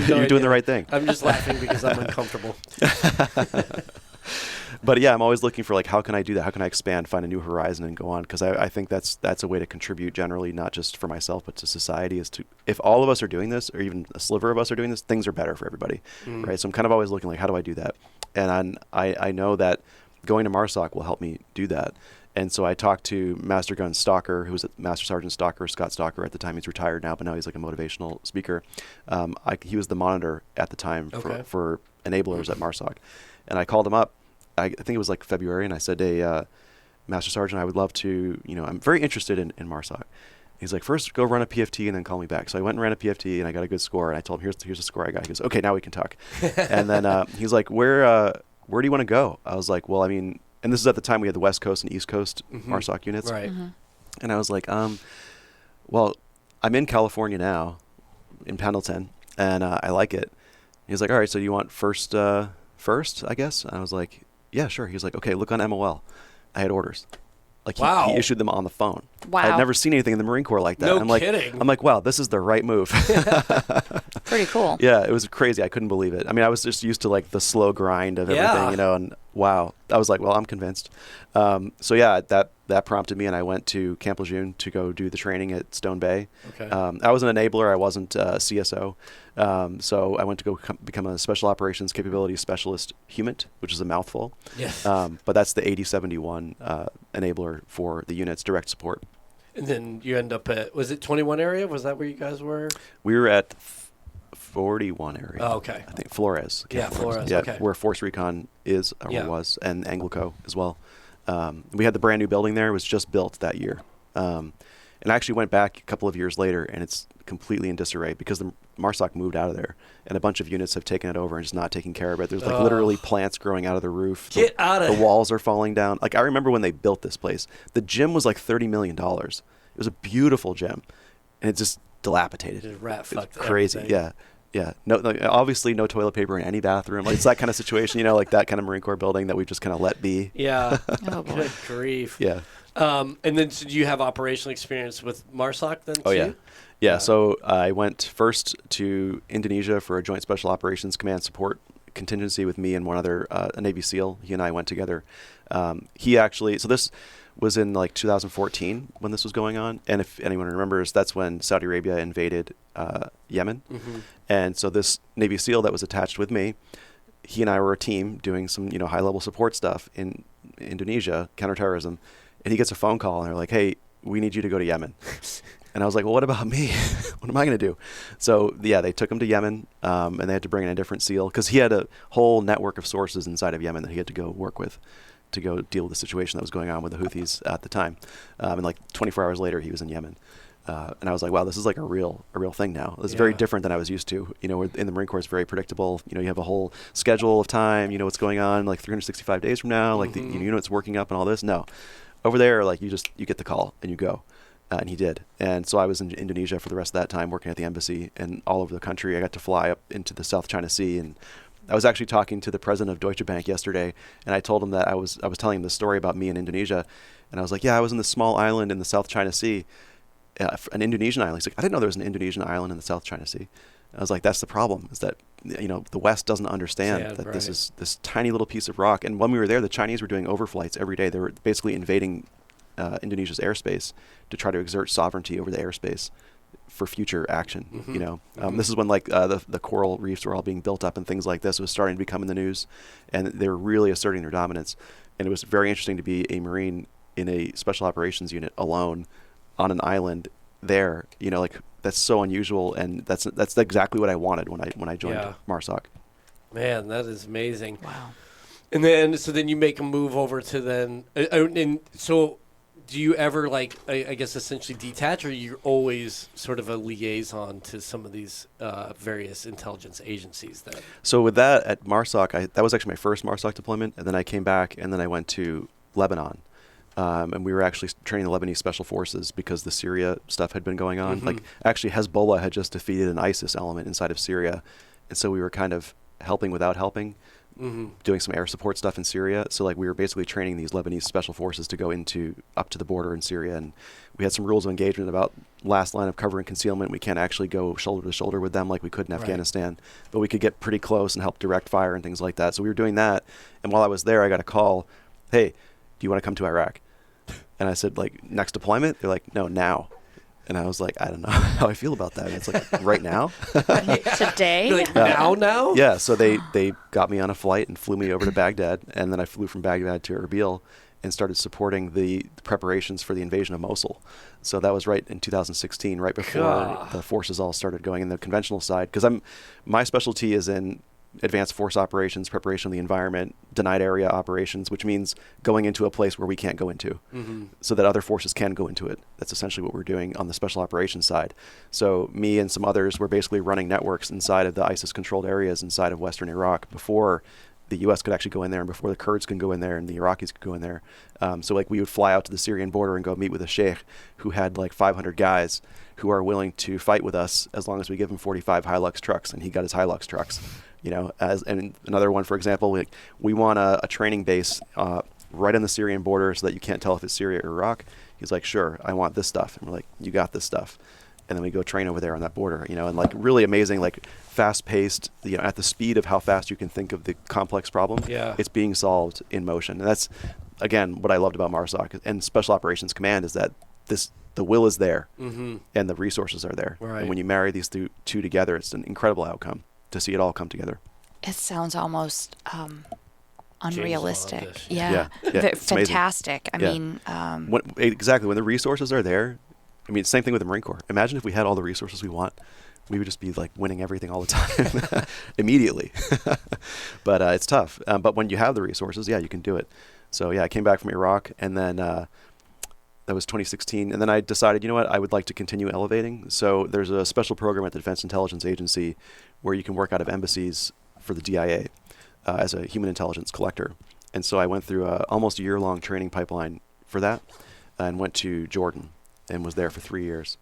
You're doing the right thing. I'm just laughing because I'm uncomfortable. But yeah, I'm always looking for like, how can I do that? How can I expand, find a new horizon, and go on? Because I think that's a way to contribute generally, not just for myself, but to society. If all of us are doing this, or even a sliver of us are doing this, things are better for everybody, right? So I'm kind of always looking like, how do I do that? And I know that going to MARSOC will help me do that. And so I talked to Master Gun Stalker, who was Master Sergeant Stalker, Scott Stalker at the time. He's retired now, but now he's like a motivational speaker. He was the monitor at the time for enablers at MARSOC. And I called him up. I think it was like February, and I said, hey, Master Sergeant, I would love to, I'm very interested in MARSOC. He's like, first go run a PFT and then call me back. So I went and ran a PFT, and I got a good score, and I told him, here's the score I got. He goes, okay, now we can talk. And then he's like, where do you want to go? I was like, well, and this is at the time we had the West Coast and East Coast MARSOC units. Right. And I was like, well, I'm in California now, in Pendleton, and I like it. He's like, all right, so you want first, I guess? And I was like, yeah, sure. He was like, okay, look on MOL. I had orders. Like he issued them on the phone. Wow. I had never seen anything in the Marine Corps like that. No kidding. I'm like, wow, this is the right move. Pretty cool. Yeah, it was crazy. I couldn't believe it. I was just used to like the slow grind of everything, and wow. I was like, well, I'm convinced. So yeah, that prompted me, and I went to Camp Lejeune to go do the training at Stone Bay. Okay. I was an enabler. I wasn't CSO. So I went to go become a Special Operations Capability Specialist HUMINT, which is a mouthful. Yes. But that's the 8071 enabler for the unit's direct support. And then you end up at, was it 21 area? Was that where you guys were? We were at 41 area. Oh, okay. I think Flores. Yeah, Flores. Yeah, okay. where Force Recon is, or was, and Anglico as well. We had the brand new building there. It was just built that year. And I actually went back a couple of years later, and it's completely in disarray because the MARSOC moved out of there, and a bunch of units have taken it over and just not taking care of it. There's like literally plants growing out of the roof. Get out of The walls are falling down. Like, I remember when they built this place. The gym was like $30 million. It was a beautiful gym, and it's just dilapidated. Just rat fucked. It's crazy. Everything. Yeah. Yeah, no, obviously no toilet paper in any bathroom. Like, it's that kind of situation, like that kind of Marine Corps building that we've just kind of let be. Yeah. Oh, boy. Good grief. Yeah. And then so do you have operational experience with MARSOC then too? Oh, yeah. Yeah, so I went first to Indonesia for a Joint Special Operations Command Support contingency with me and one other, a Navy SEAL. He and I went together. He actually, so this was in like 2014 when this was going on. And if anyone remembers, that's when Saudi Arabia invaded Yemen. And so this Navy SEAL that was attached with me, he and I were a team doing some, high-level support stuff in Indonesia, counterterrorism. And he gets a phone call, and they're like, hey, we need you to go to Yemen. And I was like, well, what about me? What am I going to do? So, yeah, they took him to Yemen, and they had to bring in a different SEAL because he had a whole network of sources inside of Yemen that he had to go work with to go deal with the situation that was going on with the Houthis at the time. And like 24 hours later, he was in Yemen. And I was like, wow, this is like a real thing now. It's very different than I was used to. In the Marine Corps, it's very predictable. You have a whole schedule of time. You know what's going on like 365 days from now. Like the unit's working up and all this. No. Over there, like you get the call and you go. And he did. And so I was in Indonesia for the rest of that time working at the embassy and all over the country. I got to fly up into the South China Sea. And I was actually talking to the president of Deutsche Bank yesterday. And I told him that I was telling him the story about me in Indonesia. And I was like, yeah, I was in this small island in the South China Sea, an Indonesian island. He's like, I didn't know there was an Indonesian island in the South China Sea. I was like, that's the problem, is that the West doesn't understand that this is this tiny little piece of rock. And when we were there, the Chinese were doing overflights every day. They were basically invading Indonesia's airspace to try to exert sovereignty over the airspace for future action. This is when like the coral reefs were all being built up and things like this was starting to become in the news, and they were really asserting their dominance. And it was very interesting to be a Marine in a special operations unit alone on an island there. Like that's so unusual, and that's exactly what I wanted when I joined Yeah. MARSOC. Man, that is amazing. Wow. And then, so then you make a move over to then, and so do you ever, like, I guess essentially detach, or you're always sort of a liaison to some of these various intelligence agencies then? So with that at MARSOC, that was actually my first MARSOC deployment, and then I came back, and then I went to Lebanon. And we were actually training the Lebanese special forces because the Syria stuff had been going on. Like, actually, Hezbollah had just defeated an ISIS element inside of Syria, and so we were kind of helping without helping, doing some air support stuff in Syria. So, like, we were basically training these Lebanese special forces to go up to the border in Syria, and we had some rules of engagement about last line of cover and concealment. We can't actually go shoulder to shoulder with them like we could in Afghanistan, but we could get pretty close and help direct fire and things like that. So we were doing that, and while I was there, I got a call, "Hey, do you want to come to Iraq?" And I said, like, next deployment? They're like, no, now. And I was like, I don't know how I feel about that. And it's like, right now? Today? Like, now? Yeah, so they got me on a flight and flew me over to Baghdad, and then I flew from Baghdad to Erbil and started supporting the preparations for the invasion of Mosul. So that was right in 2016, right before the forces all started going in the conventional side. Because my specialty is in advanced force operations, preparation of the environment, denied area operations, which means going into a place where we can't go into so that other forces can go into it. That's essentially what we're doing on the special operations side. So me and some others were basically running networks inside of the ISIS-controlled areas inside of Western Iraq before the U.S. could actually go in there and before the Kurds could go in there and the Iraqis could go in there. So, like, we would fly out to the Syrian border and go meet with a sheikh who had, like, 500 guys who are willing to fight with us as long as we give him 45 Hilux trucks, and he got his Hilux trucks. You know, and another one, for example, like, we want a training base right on the Syrian border so that you can't tell if it's Syria or Iraq. He's like, sure, I want this stuff. And we're like, you got this stuff. And then we go train over there on that border, you know, and, like, really amazing, like, fast-paced, you know, at the speed of how fast you can think of the complex problem. Yeah. It's being solved in motion. And that's, again, what I loved about MARSOC and Special Operations Command is that the will is there and the resources are there. Right. And when you marry these two together, it's an incredible outcome to see it all come together. It sounds almost unrealistic. Bond-ish. Yeah. It's amazing. Fantastic. I mean, Exactly. When the resources are there, I mean, same thing with the Marine Corps. Imagine if we had all the resources we want. We would just be, like, winning everything all the time immediately. But it's tough. But when you have the resources, yeah, you can do it. So, yeah, I came back from Iraq, and then that was 2016. And then I decided, you know what, I would like to continue elevating. So there's a special program at the Defense Intelligence Agency where you can work out of embassies for the DIA as a human intelligence collector. And so I went through almost a year-long training pipeline for that and went to Jordan and was there for 3 years,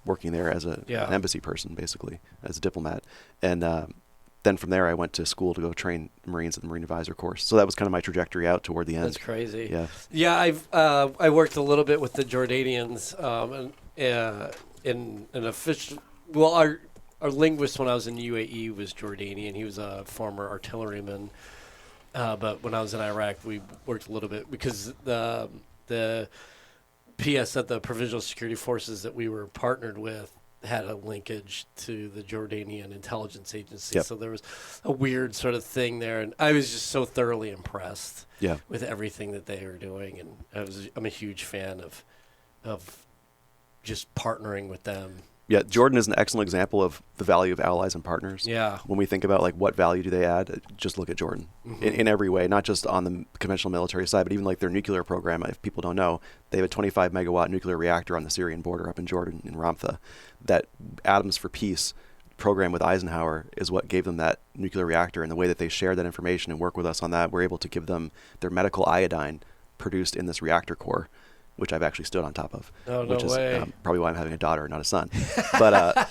working there as an embassy person, basically, as a diplomat. And then from there, I went to school to go train Marines at the Marine Advisor course. So that was kind of my trajectory out toward the end. That's crazy. Yeah. Yeah, I worked a little bit with the Jordanians in an official. Well, our linguist when I was in UAE was Jordanian. He was a former artilleryman. But when I was in Iraq, we worked a little bit because the PS at the Provisional Security Forces that we were partnered with had a linkage to the Jordanian intelligence agency. Yep. So there was a weird sort of thing there. And I was just so thoroughly impressed with everything that they were doing. And I'm a huge fan of just partnering with them. Yeah, Jordan is an excellent example of the value of allies and partners. Yeah. When we think about, like, what value do they add, just look at Jordan in every way, not just on the conventional military side, but even, like, their nuclear program. If people don't know, they have a 25 megawatt nuclear reactor on the Syrian border up in Jordan in Ramtha. That Atoms for Peace program with Eisenhower is what gave them that nuclear reactor, and the way that they share that information and work with us on that, we're able to give them their medical iodine produced in this reactor core, which I've actually stood on top of, which is probably why I'm having a daughter, not a son. But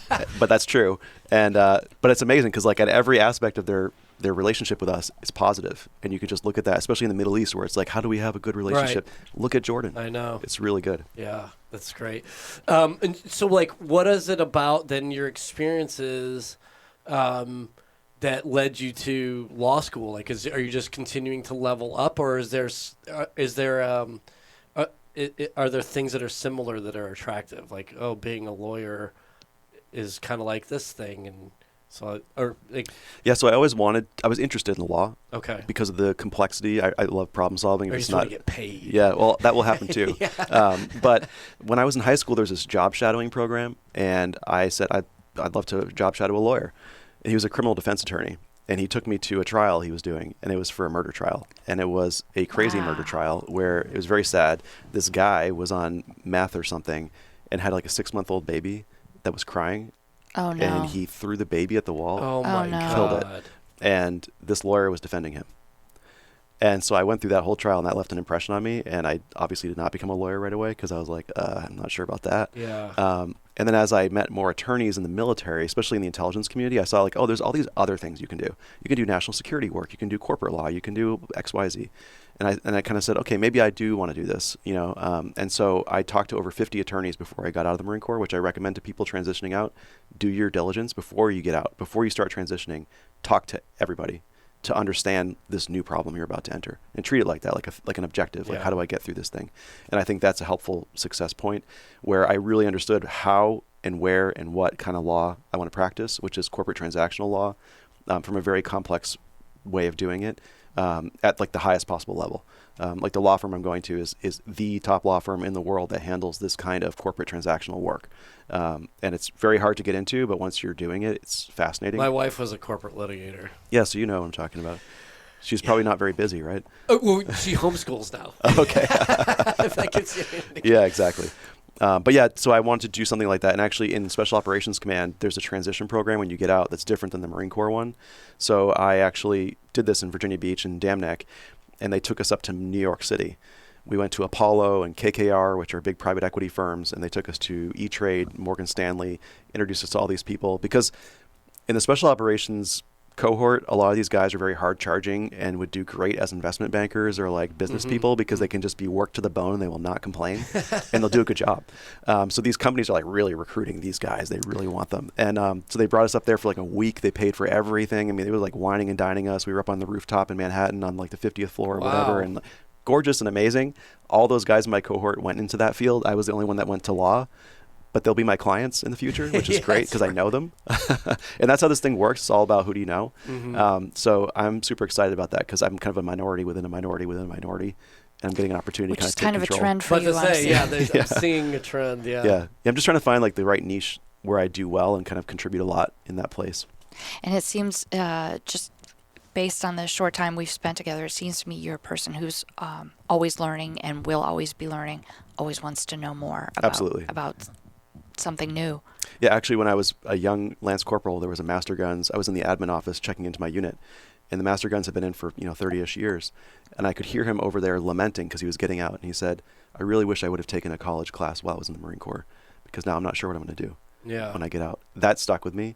that's true. And but it's amazing because, like, at every aspect of their relationship with us, it's positive, and you can just look at that, especially in the Middle East, where it's like, how do we have a good relationship? Right. Look at Jordan. I know. It's really good. Yeah, that's great. And so, like, what is it about then your experiences that led you to law school? Like, are you just continuing to level up, or are there things that are similar that are attractive? Like, being a lawyer is kind of like this thing, and So, or like, Yeah, so I was interested in the law okay. because of the complexity. I love problem solving. Or If you it's just want not, to get paid. yeah, well, that will happen too. But when I was in high school, there was this job shadowing program, and I said I'd love to job shadow a lawyer. And he was a criminal defense attorney, and he took me to a trial he was doing, and it was for a murder trial. And it was a crazy murder trial where it was very sad. This guy was on meth or something and had like a 6-month-old baby that was crying. Oh, no. And he threw the baby at the wall. Oh my no. God. Killed it. And this lawyer was defending him. And so I went through that whole trial, and that left an impression on me. And I obviously did not become a lawyer right away because I was like, I'm not sure about that. Yeah. And then as I met more attorneys in the military, especially in the intelligence community, I saw like, oh, there's all these other things you can do. You can do national security work. You can do corporate law. You can do X, Y, Z. And I kind of said, okay, maybe I do want to do this, you know. And so I talked to over 50 attorneys before I got out of the Marine Corps, which I recommend to people transitioning out. Do your diligence before you get out. Before you start transitioning, talk to everybody to understand this new problem you're about to enter, and treat it like that, like an objective. Like, Yeah. how do I get through this thing? And I think that's a helpful success point where I really understood how and where and what kind of law I want to practice, which is corporate transactional law, from a very complex way of doing it. At like the highest possible level. Like the law firm I'm going to is the top law firm in the world that handles this kind of corporate transactional work. And it's very hard to get into, but once you're doing it, it's fascinating. My wife was a corporate litigator. Yeah, so you know what I'm talking about. She's probably not very busy, right? Oh, well, she homeschools now. Okay. If that gets you any- Yeah, exactly. But yeah, so I wanted to do something like that. And actually in Special Operations Command, there's a transition program when you get out that's different than the Marine Corps one. So I actually did this in Virginia Beach and Dam Neck, and they took us up to New York City. We went to Apollo and KKR, which are big private equity firms, and they took us to E-Trade, Morgan Stanley, introduced us to all these people. Because in the Special Operations cohort, a lot of these guys are very hard charging and would do great as investment bankers or like business people because they can just be worked to the bone and they will not complain and they'll do a good job. So these companies are like really recruiting these guys. They really want them. And so they brought us up there for like a week. They paid for everything. I mean, they were like whining and dining us. We were up on the rooftop in Manhattan on like the 50th floor or whatever. And gorgeous and amazing. All those guys in my cohort went into that field. I was the only one that went to law. But they'll be my clients in the future, which is great because I know them. And that's how this thing works. It's all about who do you know. So I'm super excited about that because I'm kind of a minority within a minority within a minority. And I'm getting an opportunity Which to is kind of kind take of a control. trend for But you. to I'm say, seeing. yeah, I'm seeing a trend, Yeah, I'm just trying to find like the right niche where I do well and kind of contribute a lot in that place. And it seems just based on the short time we've spent together, it seems to me you're a person who's always learning and will always be learning, always wants to know more about something new. Yeah, actually, when I was a young Lance Corporal, there was a Master Guns. I was in the admin office checking into my unit, and the Master Guns had been in for 30-ish years, and I could hear him over there lamenting because he was getting out, and he said, "I really wish I would have taken a college class while I was in the Marine Corps, because now I'm not sure what I'm going to do when I get out." That stuck with me,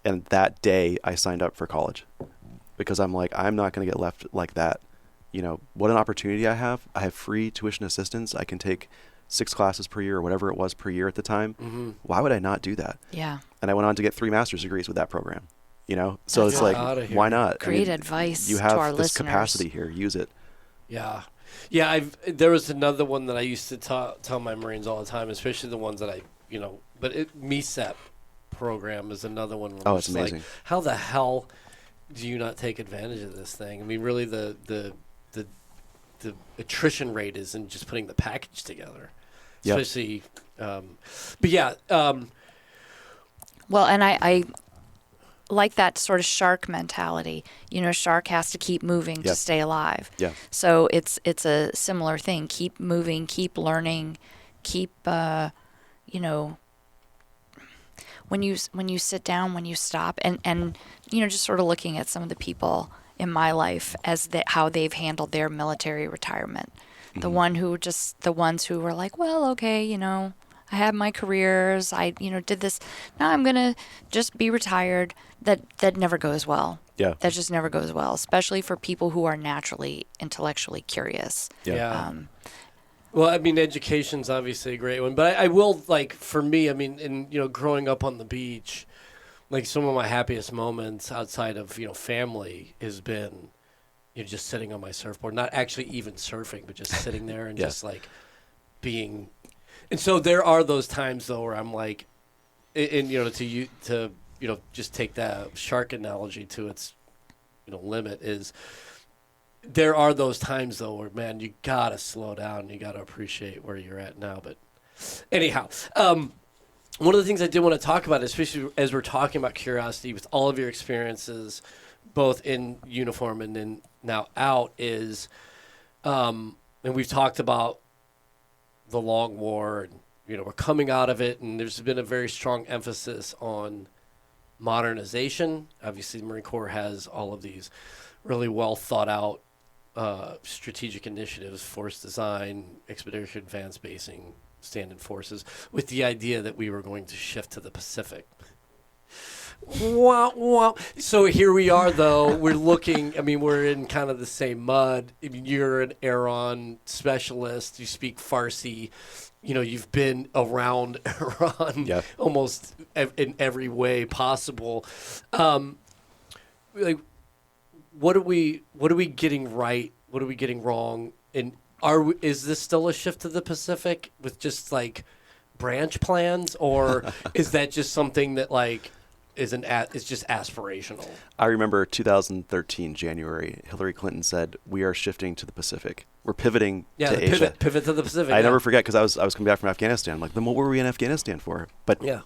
and that day I signed up for college because I'm like, I'm not going to get left like that. What an opportunity I have. I have free tuition assistance. I can take 6 classes per year or whatever it was per year at the time. Why would I not do that? Yeah. And I went on to get 3 master's degrees with that program, So That's it's like, awesome. why not? Great advice you to have our this listeners. capacity here. Use it. Yeah. Yeah, there was another one that I used to tell my Marines all the time, especially the ones that but MSgt program is another one. Where It's amazing. Like, how the hell do you not take advantage of this thing? I mean, really the attrition rate is in just putting the package together. Yep. Especially, but yeah. Well, and I like that sort of shark mentality. Shark has to keep moving to stay alive. Yeah. So it's a similar thing. Keep moving, keep learning, keep when you sit down, when you stop, and just sort of looking at some of the people in my life as how they've handled their military retirement. The ones who were like, well, okay, I had my careers, I did this. Now I'm gonna just be retired. That never goes well. Yeah. That just never goes well, especially for people who are naturally intellectually curious. Yeah. Well, I mean, education's obviously a great one, but I will, for me, I mean, growing up on the beach, like some of my happiest moments outside of, family has been, just sitting on my surfboard, not actually even surfing, but just sitting there and just being. And so there are those times though where I'm like, and to just take that shark analogy to its, limit, is there are those times though where, man, you gotta slow down. You gotta appreciate where you're at now. But anyhow, one of the things I did want to talk about, especially as we're talking about curiosity with all of your experiences, both in uniform and then now out, is, and we've talked about the long war, and we're coming out of it, and there's been a very strong emphasis on modernization. Obviously, the Marine Corps has all of these really well thought out strategic initiatives, force design, expedition advanced basing, stand-in forces, with the idea that we were going to shift to the Pacific. Wow, wow. So here we are, though. We're looking, we're in kind of the same mud. You're an Iran specialist. You speak Farsi. You've been around Iran almost in every way possible. What are we getting right? What are we getting wrong? And is this still a shift to the Pacific with just like branch plans, or is that just something that is just aspirational? I remember 2013 January, Hillary Clinton said, "We are shifting to the Pacific. We're pivoting to Asia." Pivot to the Pacific. I never forget, because I was coming back from Afghanistan. I'm like, then what were we in Afghanistan for? But you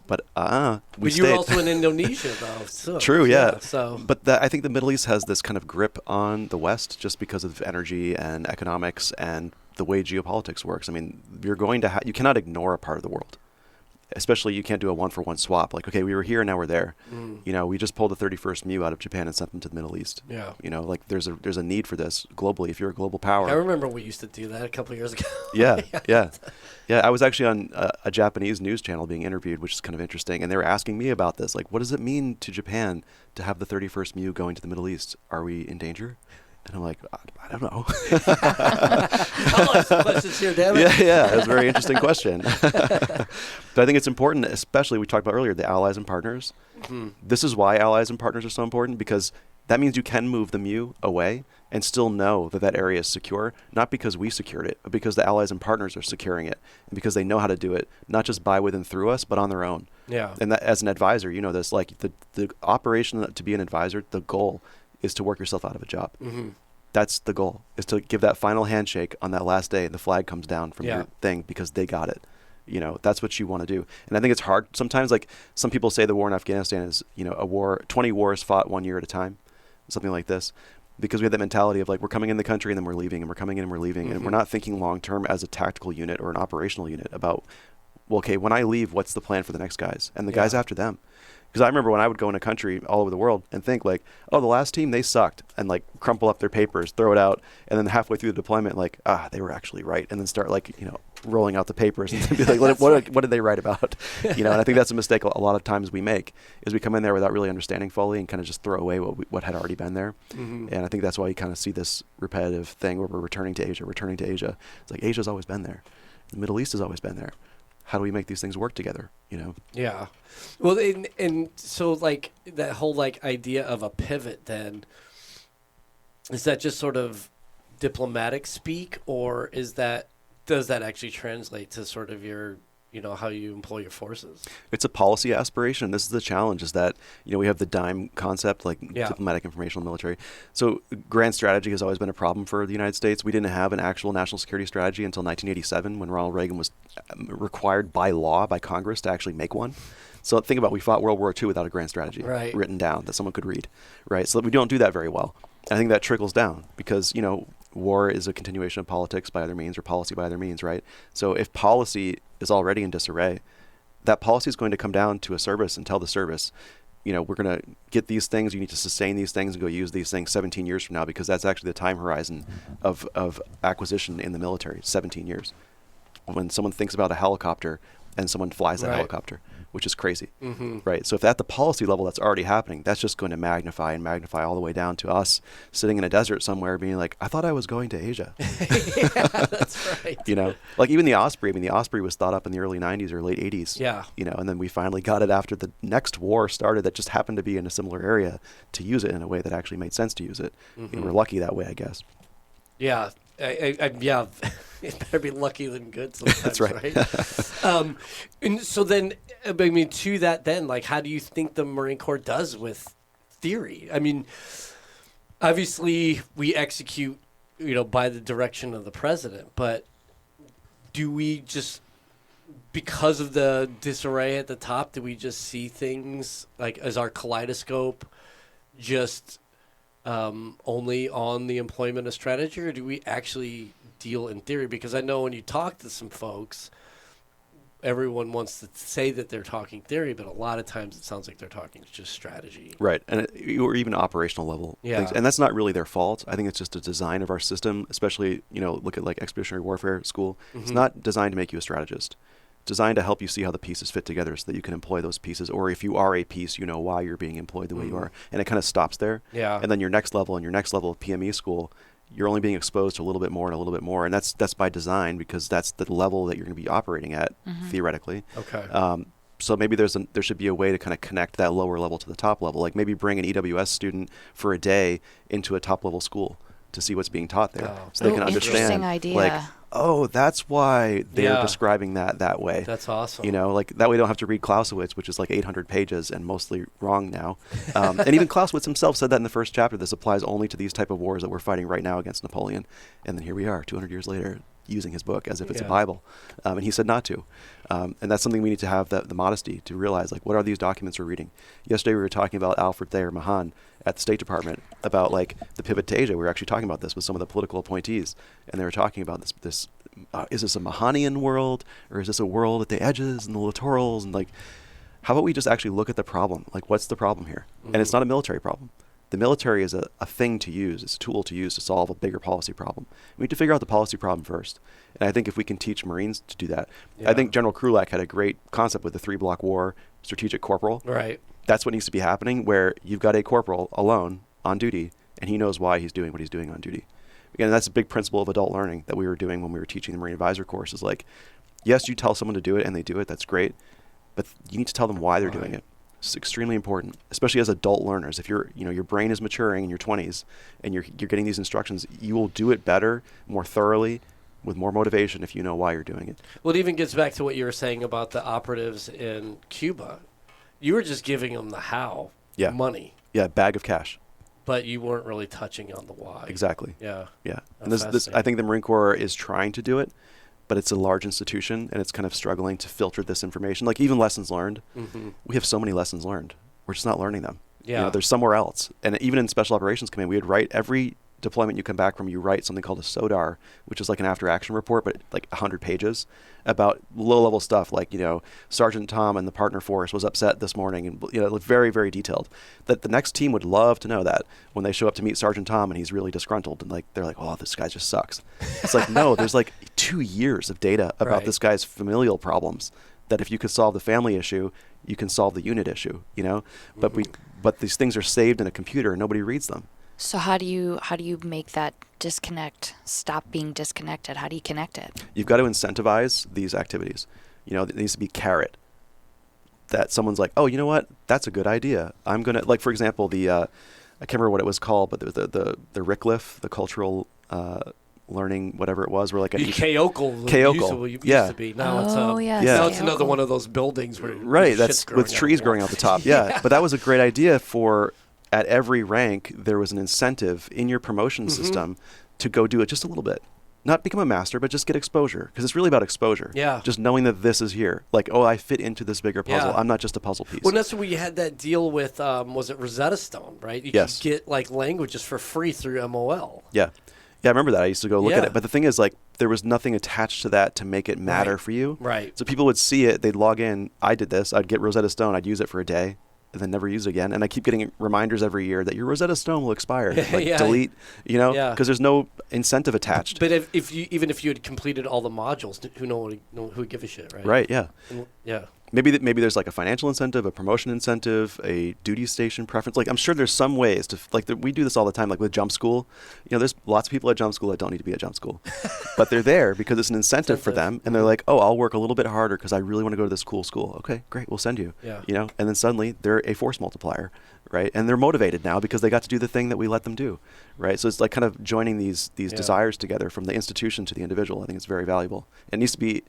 stayed. were also in Indonesia, though. So, True, yeah. So, but I think the Middle East has this kind of grip on the West just because of energy and economics and the way geopolitics works. You're going to you cannot ignore a part of the world. Especially, you can't do a one-for-one swap. Like, okay, we were here, now we're there. We just pulled the 31st MEU out of Japan and sent them to the Middle East. Yeah. There's a need for this globally if you're a global power. I remember we used to do that a couple of years ago. Yeah. I was actually on a Japanese news channel being interviewed, which is kind of interesting, and they were asking me about this. Like, what does it mean to Japan to have the 31st MEU going to the Middle East? Are we in danger? And I'm like, I don't know. I'll ask some questions here, damn it. Yeah, it was a very interesting question. But I think it's important, especially we talked about earlier, the allies and partners. Mm-hmm. This is why allies and partners are so important, because that means you can move the MEU away and still know that that area is secure, not because we secured it, but because the allies and partners are securing it, and because they know how to do it, not just by, with, and through us, but on their own. Yeah. And that, as an advisor, this, like the operation to be an advisor, the goal is to work yourself out of a job. Mm-hmm. That's the goal, is to give that final handshake on that last day and the flag comes down from your thing because they got it. That's what you want to do. And I think it's hard sometimes. Like, some people say the war in Afghanistan is, a war, 20 wars fought 1 year at a time, something like this, because we have that mentality of like, we're coming in the country and then we're leaving, and we're coming in and we're leaving. Mm-hmm. And we're not thinking long term as a tactical unit or an operational unit about, well, okay, when I leave, what's the plan for the next guys and the guys after them? Because I remember when I would go in a country all over the world and think like, oh, the last team, they sucked, and like crumple up their papers, throw it out, and then halfway through the deployment, like, they were actually right, and then start like, rolling out the papers and be like, what did they write about? And I think that's a mistake a lot of times we make, is we come in there without really understanding fully and kind of just throw away what had already been there. Mm-hmm. And I think that's why you kind of see this repetitive thing where we're returning to Asia. It's like, Asia's always been there. The Middle East has always been there. How do we make these things work together? Yeah. Well, and so like that whole like idea of a pivot, then is that just sort of diplomatic speak, or does that actually translate to sort of your, how you employ your forces? It's a policy aspiration. This is the challenge, is that, we have the DIME concept, like diplomatic, informational, military. So grand strategy has always been a problem for the United States. We didn't have an actual national security strategy until 1987, when Ronald Reagan was required by law, by Congress, to actually make one. So think about, we fought World War II without a grand strategy written down that someone could read, right? So we don't do that very well. I think that trickles down because, war is a continuation of politics by other means, or policy by other means, right? So if policy is already in disarray, that policy is going to come down to a service and tell the service, we're going to get these things, you need to sustain these things and go use these things 17 years from now, because that's actually the time horizon of acquisition in the military, 17 years. When someone thinks about a helicopter and someone flies that helicopter, which is crazy, right? So if at the policy level that's already happening, that's just going to magnify all the way down to us sitting in a desert somewhere being like, I thought I was going to Asia. Yeah, that's right. Like even the Osprey. The Osprey was thought up in the early 90s or late 80s. Yeah. And then we finally got it after the next war started that just happened to be in a similar area to use it in a way that actually made sense to use it. We're lucky that way, I guess. Yeah. Yeah, it better be lucky than good sometimes, That's right. And so then, I mean, to that then, like, how do you think the Marine Corps does with theory? I mean, obviously we execute, by the direction of the president, but do we just, because of the disarray at the top, do we just see things like as our kaleidoscope just only on the employment of strategy, or do we actually deal in theory? Because I know when you talk to some folks, everyone wants to say that they're talking theory, but a lot of times it sounds like they're talking just strategy. Right, and or even operational level things. And that's not really their fault. I think it's just a design of our system, especially, look at like expeditionary warfare school. It's not designed to make you a strategist. It's designed to help you see how the pieces fit together so that you can employ those pieces, or if you are a piece, you know why you're being employed the way you are. And it kind of stops there. Yeah. And then your next level of PME school, you're only being exposed to a little bit more and a little bit more, and that's by design, because that's the level that you're going to be operating at theoretically. Okay. So maybe there should be a way to kind of connect that lower level to the top level, like maybe bring an EWS student for a day into a top level school to see what's being taught there, so they can understand. Interesting idea. Like, oh, that's why they're describing that way. That's awesome. Like that way, they don't have to read Clausewitz, which is like 800 pages and mostly wrong now. And even Clausewitz himself said that in the first chapter. This applies only to these type of wars that we're fighting right now against Napoleon. And then here we are, 200 years later, using his book as if it's a Bible. And he said not to. And that's something we need to have the modesty to realize, like, what are these documents we're reading? Yesterday we were talking about Alfred Thayer Mahan at the State Department about like the pivot to Asia. We were actually talking about this with some of the political appointees, and they were talking about this is this a Mahanian world, or is this a world at the edges and the littorals, and like, how about we just actually look at the problem? Like, what's the problem here? And it's not a military problem. The military is a thing to use. It's a tool to use to solve a bigger policy problem. We need to figure out the policy problem first. And I think if we can teach Marines to do that, I think General Krulak had a great concept with the 3-block war strategic corporal. Right. That's what needs to be happening, where you've got a corporal alone on duty, and he knows why he's doing what he's doing on duty. Again, that's a big principle of adult learning that we were doing when we were teaching the Marine Advisor course, is like, yes, you tell someone to do it and they do it, that's great, but you need to tell them why they're doing it. It's extremely important, especially as adult learners. If your brain is maturing in your 20s and you're getting these instructions, you will do it better, more thoroughly, with more motivation if you know why you're doing it. Well, it even gets back to what you were saying about the operatives in Cuba. You were just giving them the how, money. Yeah, bag of cash. But you weren't really touching on the why. Exactly. Yeah. Yeah. And this, I think the Marine Corps is trying to do it, but it's a large institution, and it's kind of struggling to filter this information. Like, even lessons learned. We have so many lessons learned. We're just not learning them. Yeah. They're somewhere else. And even in Special Operations Command, we would write every deployment you come back from, you write something called a SODAR, which is like an after-action report, but like 100 pages about low-level stuff, like, Sergeant Tom and the partner force was upset this morning, and very, very detailed. That the next team would love to know that when they show up to meet Sergeant Tom and he's really disgruntled, and like they're like, oh, this guy just sucks. It's like, no, there's like 2 years of data about this guy's familial problems, that if you could solve the family issue, you can solve the unit issue, But these things are saved in a computer and nobody reads them. So how do you make that disconnect stop being disconnected? How do you connect it? You've got to incentivize these activities. It needs to be carrot. That someone's like, oh, you know what? That's a good idea. I'm gonna, like, for example, I can't remember what it was called, but the RICLIF, the cultural learning, whatever it was, where like Keokle used to be. Now now it's another one of those buildings where that's with trees growing out the top. But that was a great idea for. At every rank, there was an incentive in your promotion system to go do it just a little bit. Not become a master, but just get exposure. Because it's really about exposure. Yeah. Just knowing that this is here. Like, oh, I fit into this bigger puzzle. Yeah. I'm not just a puzzle piece. Well, that's when you had that deal with, was it Rosetta Stone, right? You could get, like, languages for free through MOL. Yeah. Yeah, I remember that. I used to go look at it. But the thing is, like, there was nothing attached to that to make it matter for you. Right. So people would see it. They'd log in. I did this. I'd get Rosetta Stone. I'd use it for a day. And then never use it again. And I keep getting reminders every year that your Rosetta Stone will expire. Like, delete, because there's no incentive attached. But even if you had completed all the modules, who would give a shit, right? Right, yeah. Maybe there's like a financial incentive, a promotion incentive, a duty station preference. Like I'm sure there's some ways to we do this all the time, like with jump school. There's lots of people at jump school that don't need to be at jump school, but they're there because it's an incentive for them, and they're like, oh, I'll work a little bit harder because I really want to go to this cool school. Okay, great, we'll send you. Yeah. And then suddenly they're a force multiplier, right? And they're motivated now because they got to do the thing that we let them do, right? So it's like kind of joining these desires together from the institution to the individual. I think it's very valuable. It needs to be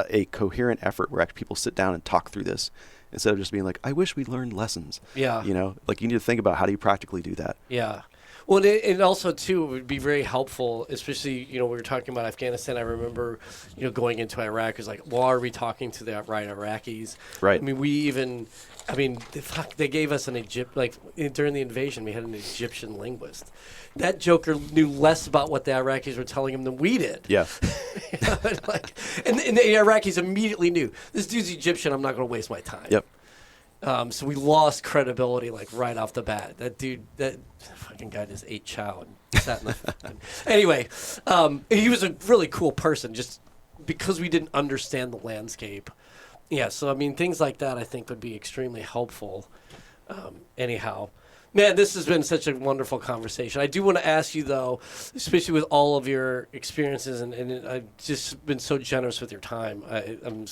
a coherent effort where actually people sit down and talk through this instead of just being like, I wish we learned lessons. Yeah. Like you need to think about how do you practically do that. Yeah. Well, and also, too, it would be very helpful, especially, we were talking about Afghanistan. I remember, going into Iraq, it was like, well, are we talking to the right Iraqis? Right. I mean, they gave us during the invasion, we had an Egyptian linguist. That joker knew less about what the Iraqis were telling him than we did. Yeah. And the Iraqis immediately knew, this dude's Egyptian, I'm not going to waste my time. Yep. So we lost credibility right off the bat. That dude, that fucking guy just ate chow and sat in the. Anyway, he was a really cool person, just because we didn't understand the landscape. Yeah, so I mean, things like that I think would be extremely helpful. Anyhow, man, this has been such a wonderful conversation. I do want to ask you though, especially with all of your experiences, and I've just been so generous with your time. I'm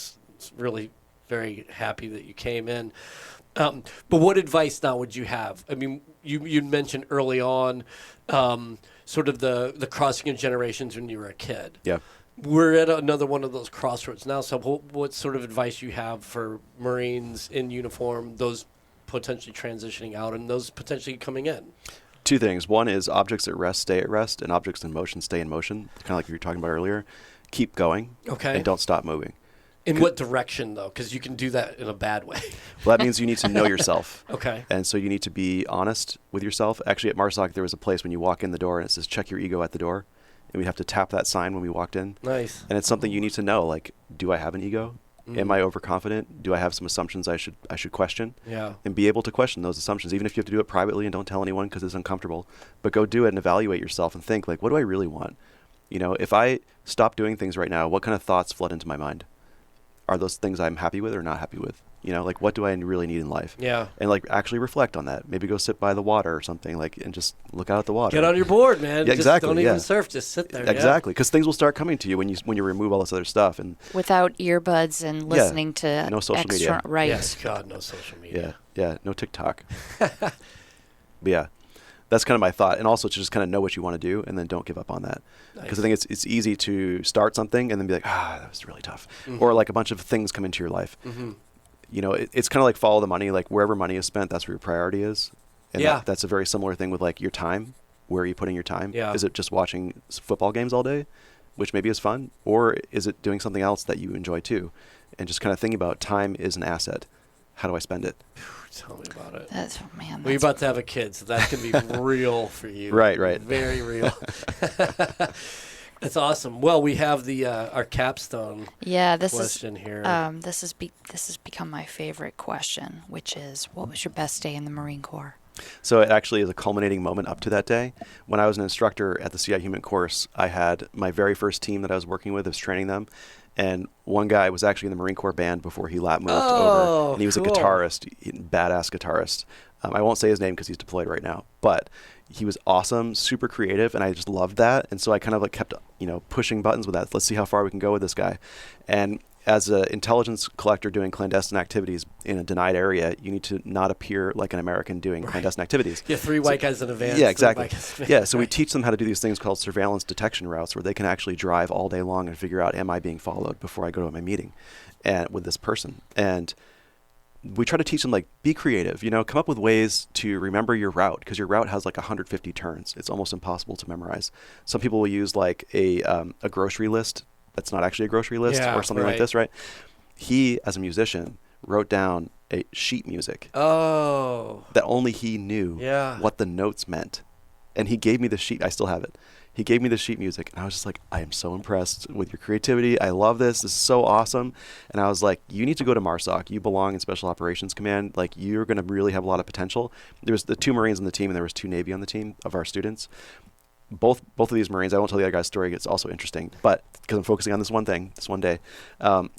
really very happy that you came in. But what advice now would you have? I mean, you mentioned early on sort of the crossing of generations when you were a kid. Yeah. We're at another one of those crossroads now. So what sort of advice you have for Marines in uniform, those potentially transitioning out and those potentially coming in? Two things. One is objects at rest stay at rest, and objects in motion stay in motion. Kind of like you were talking about earlier. Keep going. Okay. And don't stop moving. In what direction, though? Because you can do that in a bad way. Well, that means you need to know yourself. Okay. And so you need to be honest with yourself. Actually, at MARSOC, there was a place when you walk in the door and it says, check your ego at the door. And we have to tap that sign when we walked in. Nice. And it's something you need to know. Like, do I have an ego? Mm-hmm. Am I overconfident? Do I have some assumptions I should question? Yeah. And be able to question those assumptions, even if you have to do it privately and don't tell anyone because it's uncomfortable. But go do it and evaluate yourself and think, like, what do I really want? If I stop doing things right now, what kind of thoughts flood into my mind? Are those things I'm happy with or not happy with? Like what do I really need in life? Yeah. And like actually reflect on that. Maybe go sit by the water or something, and just look out at the water. Get on your board, man. Yeah, exactly. Don't even surf. Just sit there. Exactly. Because things will start coming to you when you remove all this other stuff. And without earbuds and listening to no social media. Right. Yes, God, no social media. Yeah. No TikTok. But yeah. That's kind of my thought. And also to just kind of know what you want to do and then don't give up on that. Because I think it's easy to start something and then be like, that was really tough. Mm-hmm. Or like a bunch of things come into your life. Mm-hmm. It's kind of like follow the money. Like wherever money is spent, that's where your priority is. And that's a very similar thing with like your time. Where are you putting your time? Yeah. Is it just watching football games all day, which maybe is fun? Or is it doing something else that you enjoy too? And just kind of thinking about time is an asset. How do I spend it? Tell me about it. Well, you're about to have a kid, so that's going to be real for you. Right. Very real. That's awesome. Well, we have the our capstone question here. This has become my favorite question, which is, what was your best day in the Marine Corps? So it actually is a culminating moment up to that day. When I was an instructor at the CI Human course, I had my very first team that I was working with, I was training them. And one guy was actually in the Marine Corps band before he moved over. And he was a guitarist, badass guitarist. I won't say his name because he's deployed right now. But he was awesome, super creative, and I just loved that. And so I kind of kept pushing buttons with that. Let's see how far we can go with this guy. And as an intelligence collector doing clandestine activities in a denied area, you need to not appear like an American doing clandestine activities. Yeah, three white guys in a van. Yeah, exactly. So we teach them how to do these things called surveillance detection routes, where they can actually drive all day long and figure out, am I being followed before I go to my meeting and with this person? And we try to teach them, be creative, come up with ways to remember your route, because your route has 150 turns. It's almost impossible to memorize. Some people will use a grocery list that's not actually a grocery list or something like this, right? He, as a musician, wrote down a sheet music. Oh. That only he knew what the notes meant. And he gave me the sheet. I still have it. He gave me the sheet music, and I was just like, I am so impressed with your creativity. I love this. This is so awesome. And I was like, you need to go to MARSOC. You belong in Special Operations Command. You're going to really have a lot of potential. There was the 2 Marines on the team, and there was 2 Navy on the team of our students. Both of these Marines, I won't tell the other guy's story, it's also interesting, but because I'm focusing on this one thing, this one day,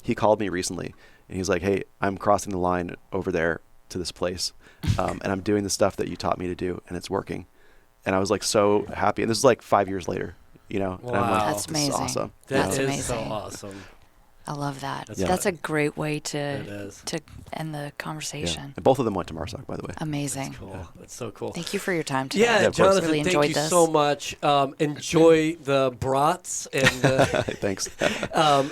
he called me recently, And he's like, hey, I'm crossing the line over there to this place, and I'm doing the stuff that you taught me to do, and it's working. And I was like so happy. And this is like 5 years later, you know. Wow. And I'm like, That's this is amazing. awesome. That's That is amazing. so awesome. I love that. That's That's a great way It to is. end the Yeah. conversation. And both of them went to MARSOC, by the way. Amazing. Cool. That's so cool. Thank you for your time today. Yeah, of course. Jonathan, Really thank enjoyed you this. so much. Enjoy the brats Thanks.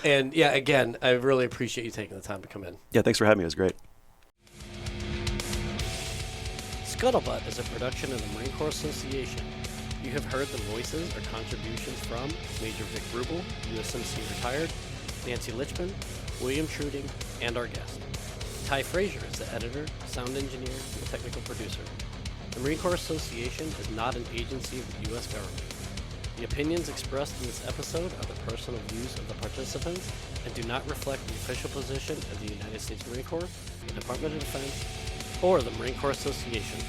and yeah, again, I really appreciate you taking the time to come in. Yeah, thanks for having me. It was great. Scuttlebutt is a production of the Marine Corps Association. You have heard the voices or contributions from Major Vic Rubel, USMC retired, Nancy Litchman, William Truding, and our guest. Ty Frazier is the editor, sound engineer, and technical producer. The Marine Corps Association is not an agency of the U.S. government. The opinions expressed in this episode are the personal views of the participants and do not reflect the official position of the United States Marine Corps, the Department of Defense, or the Marine Corps Association.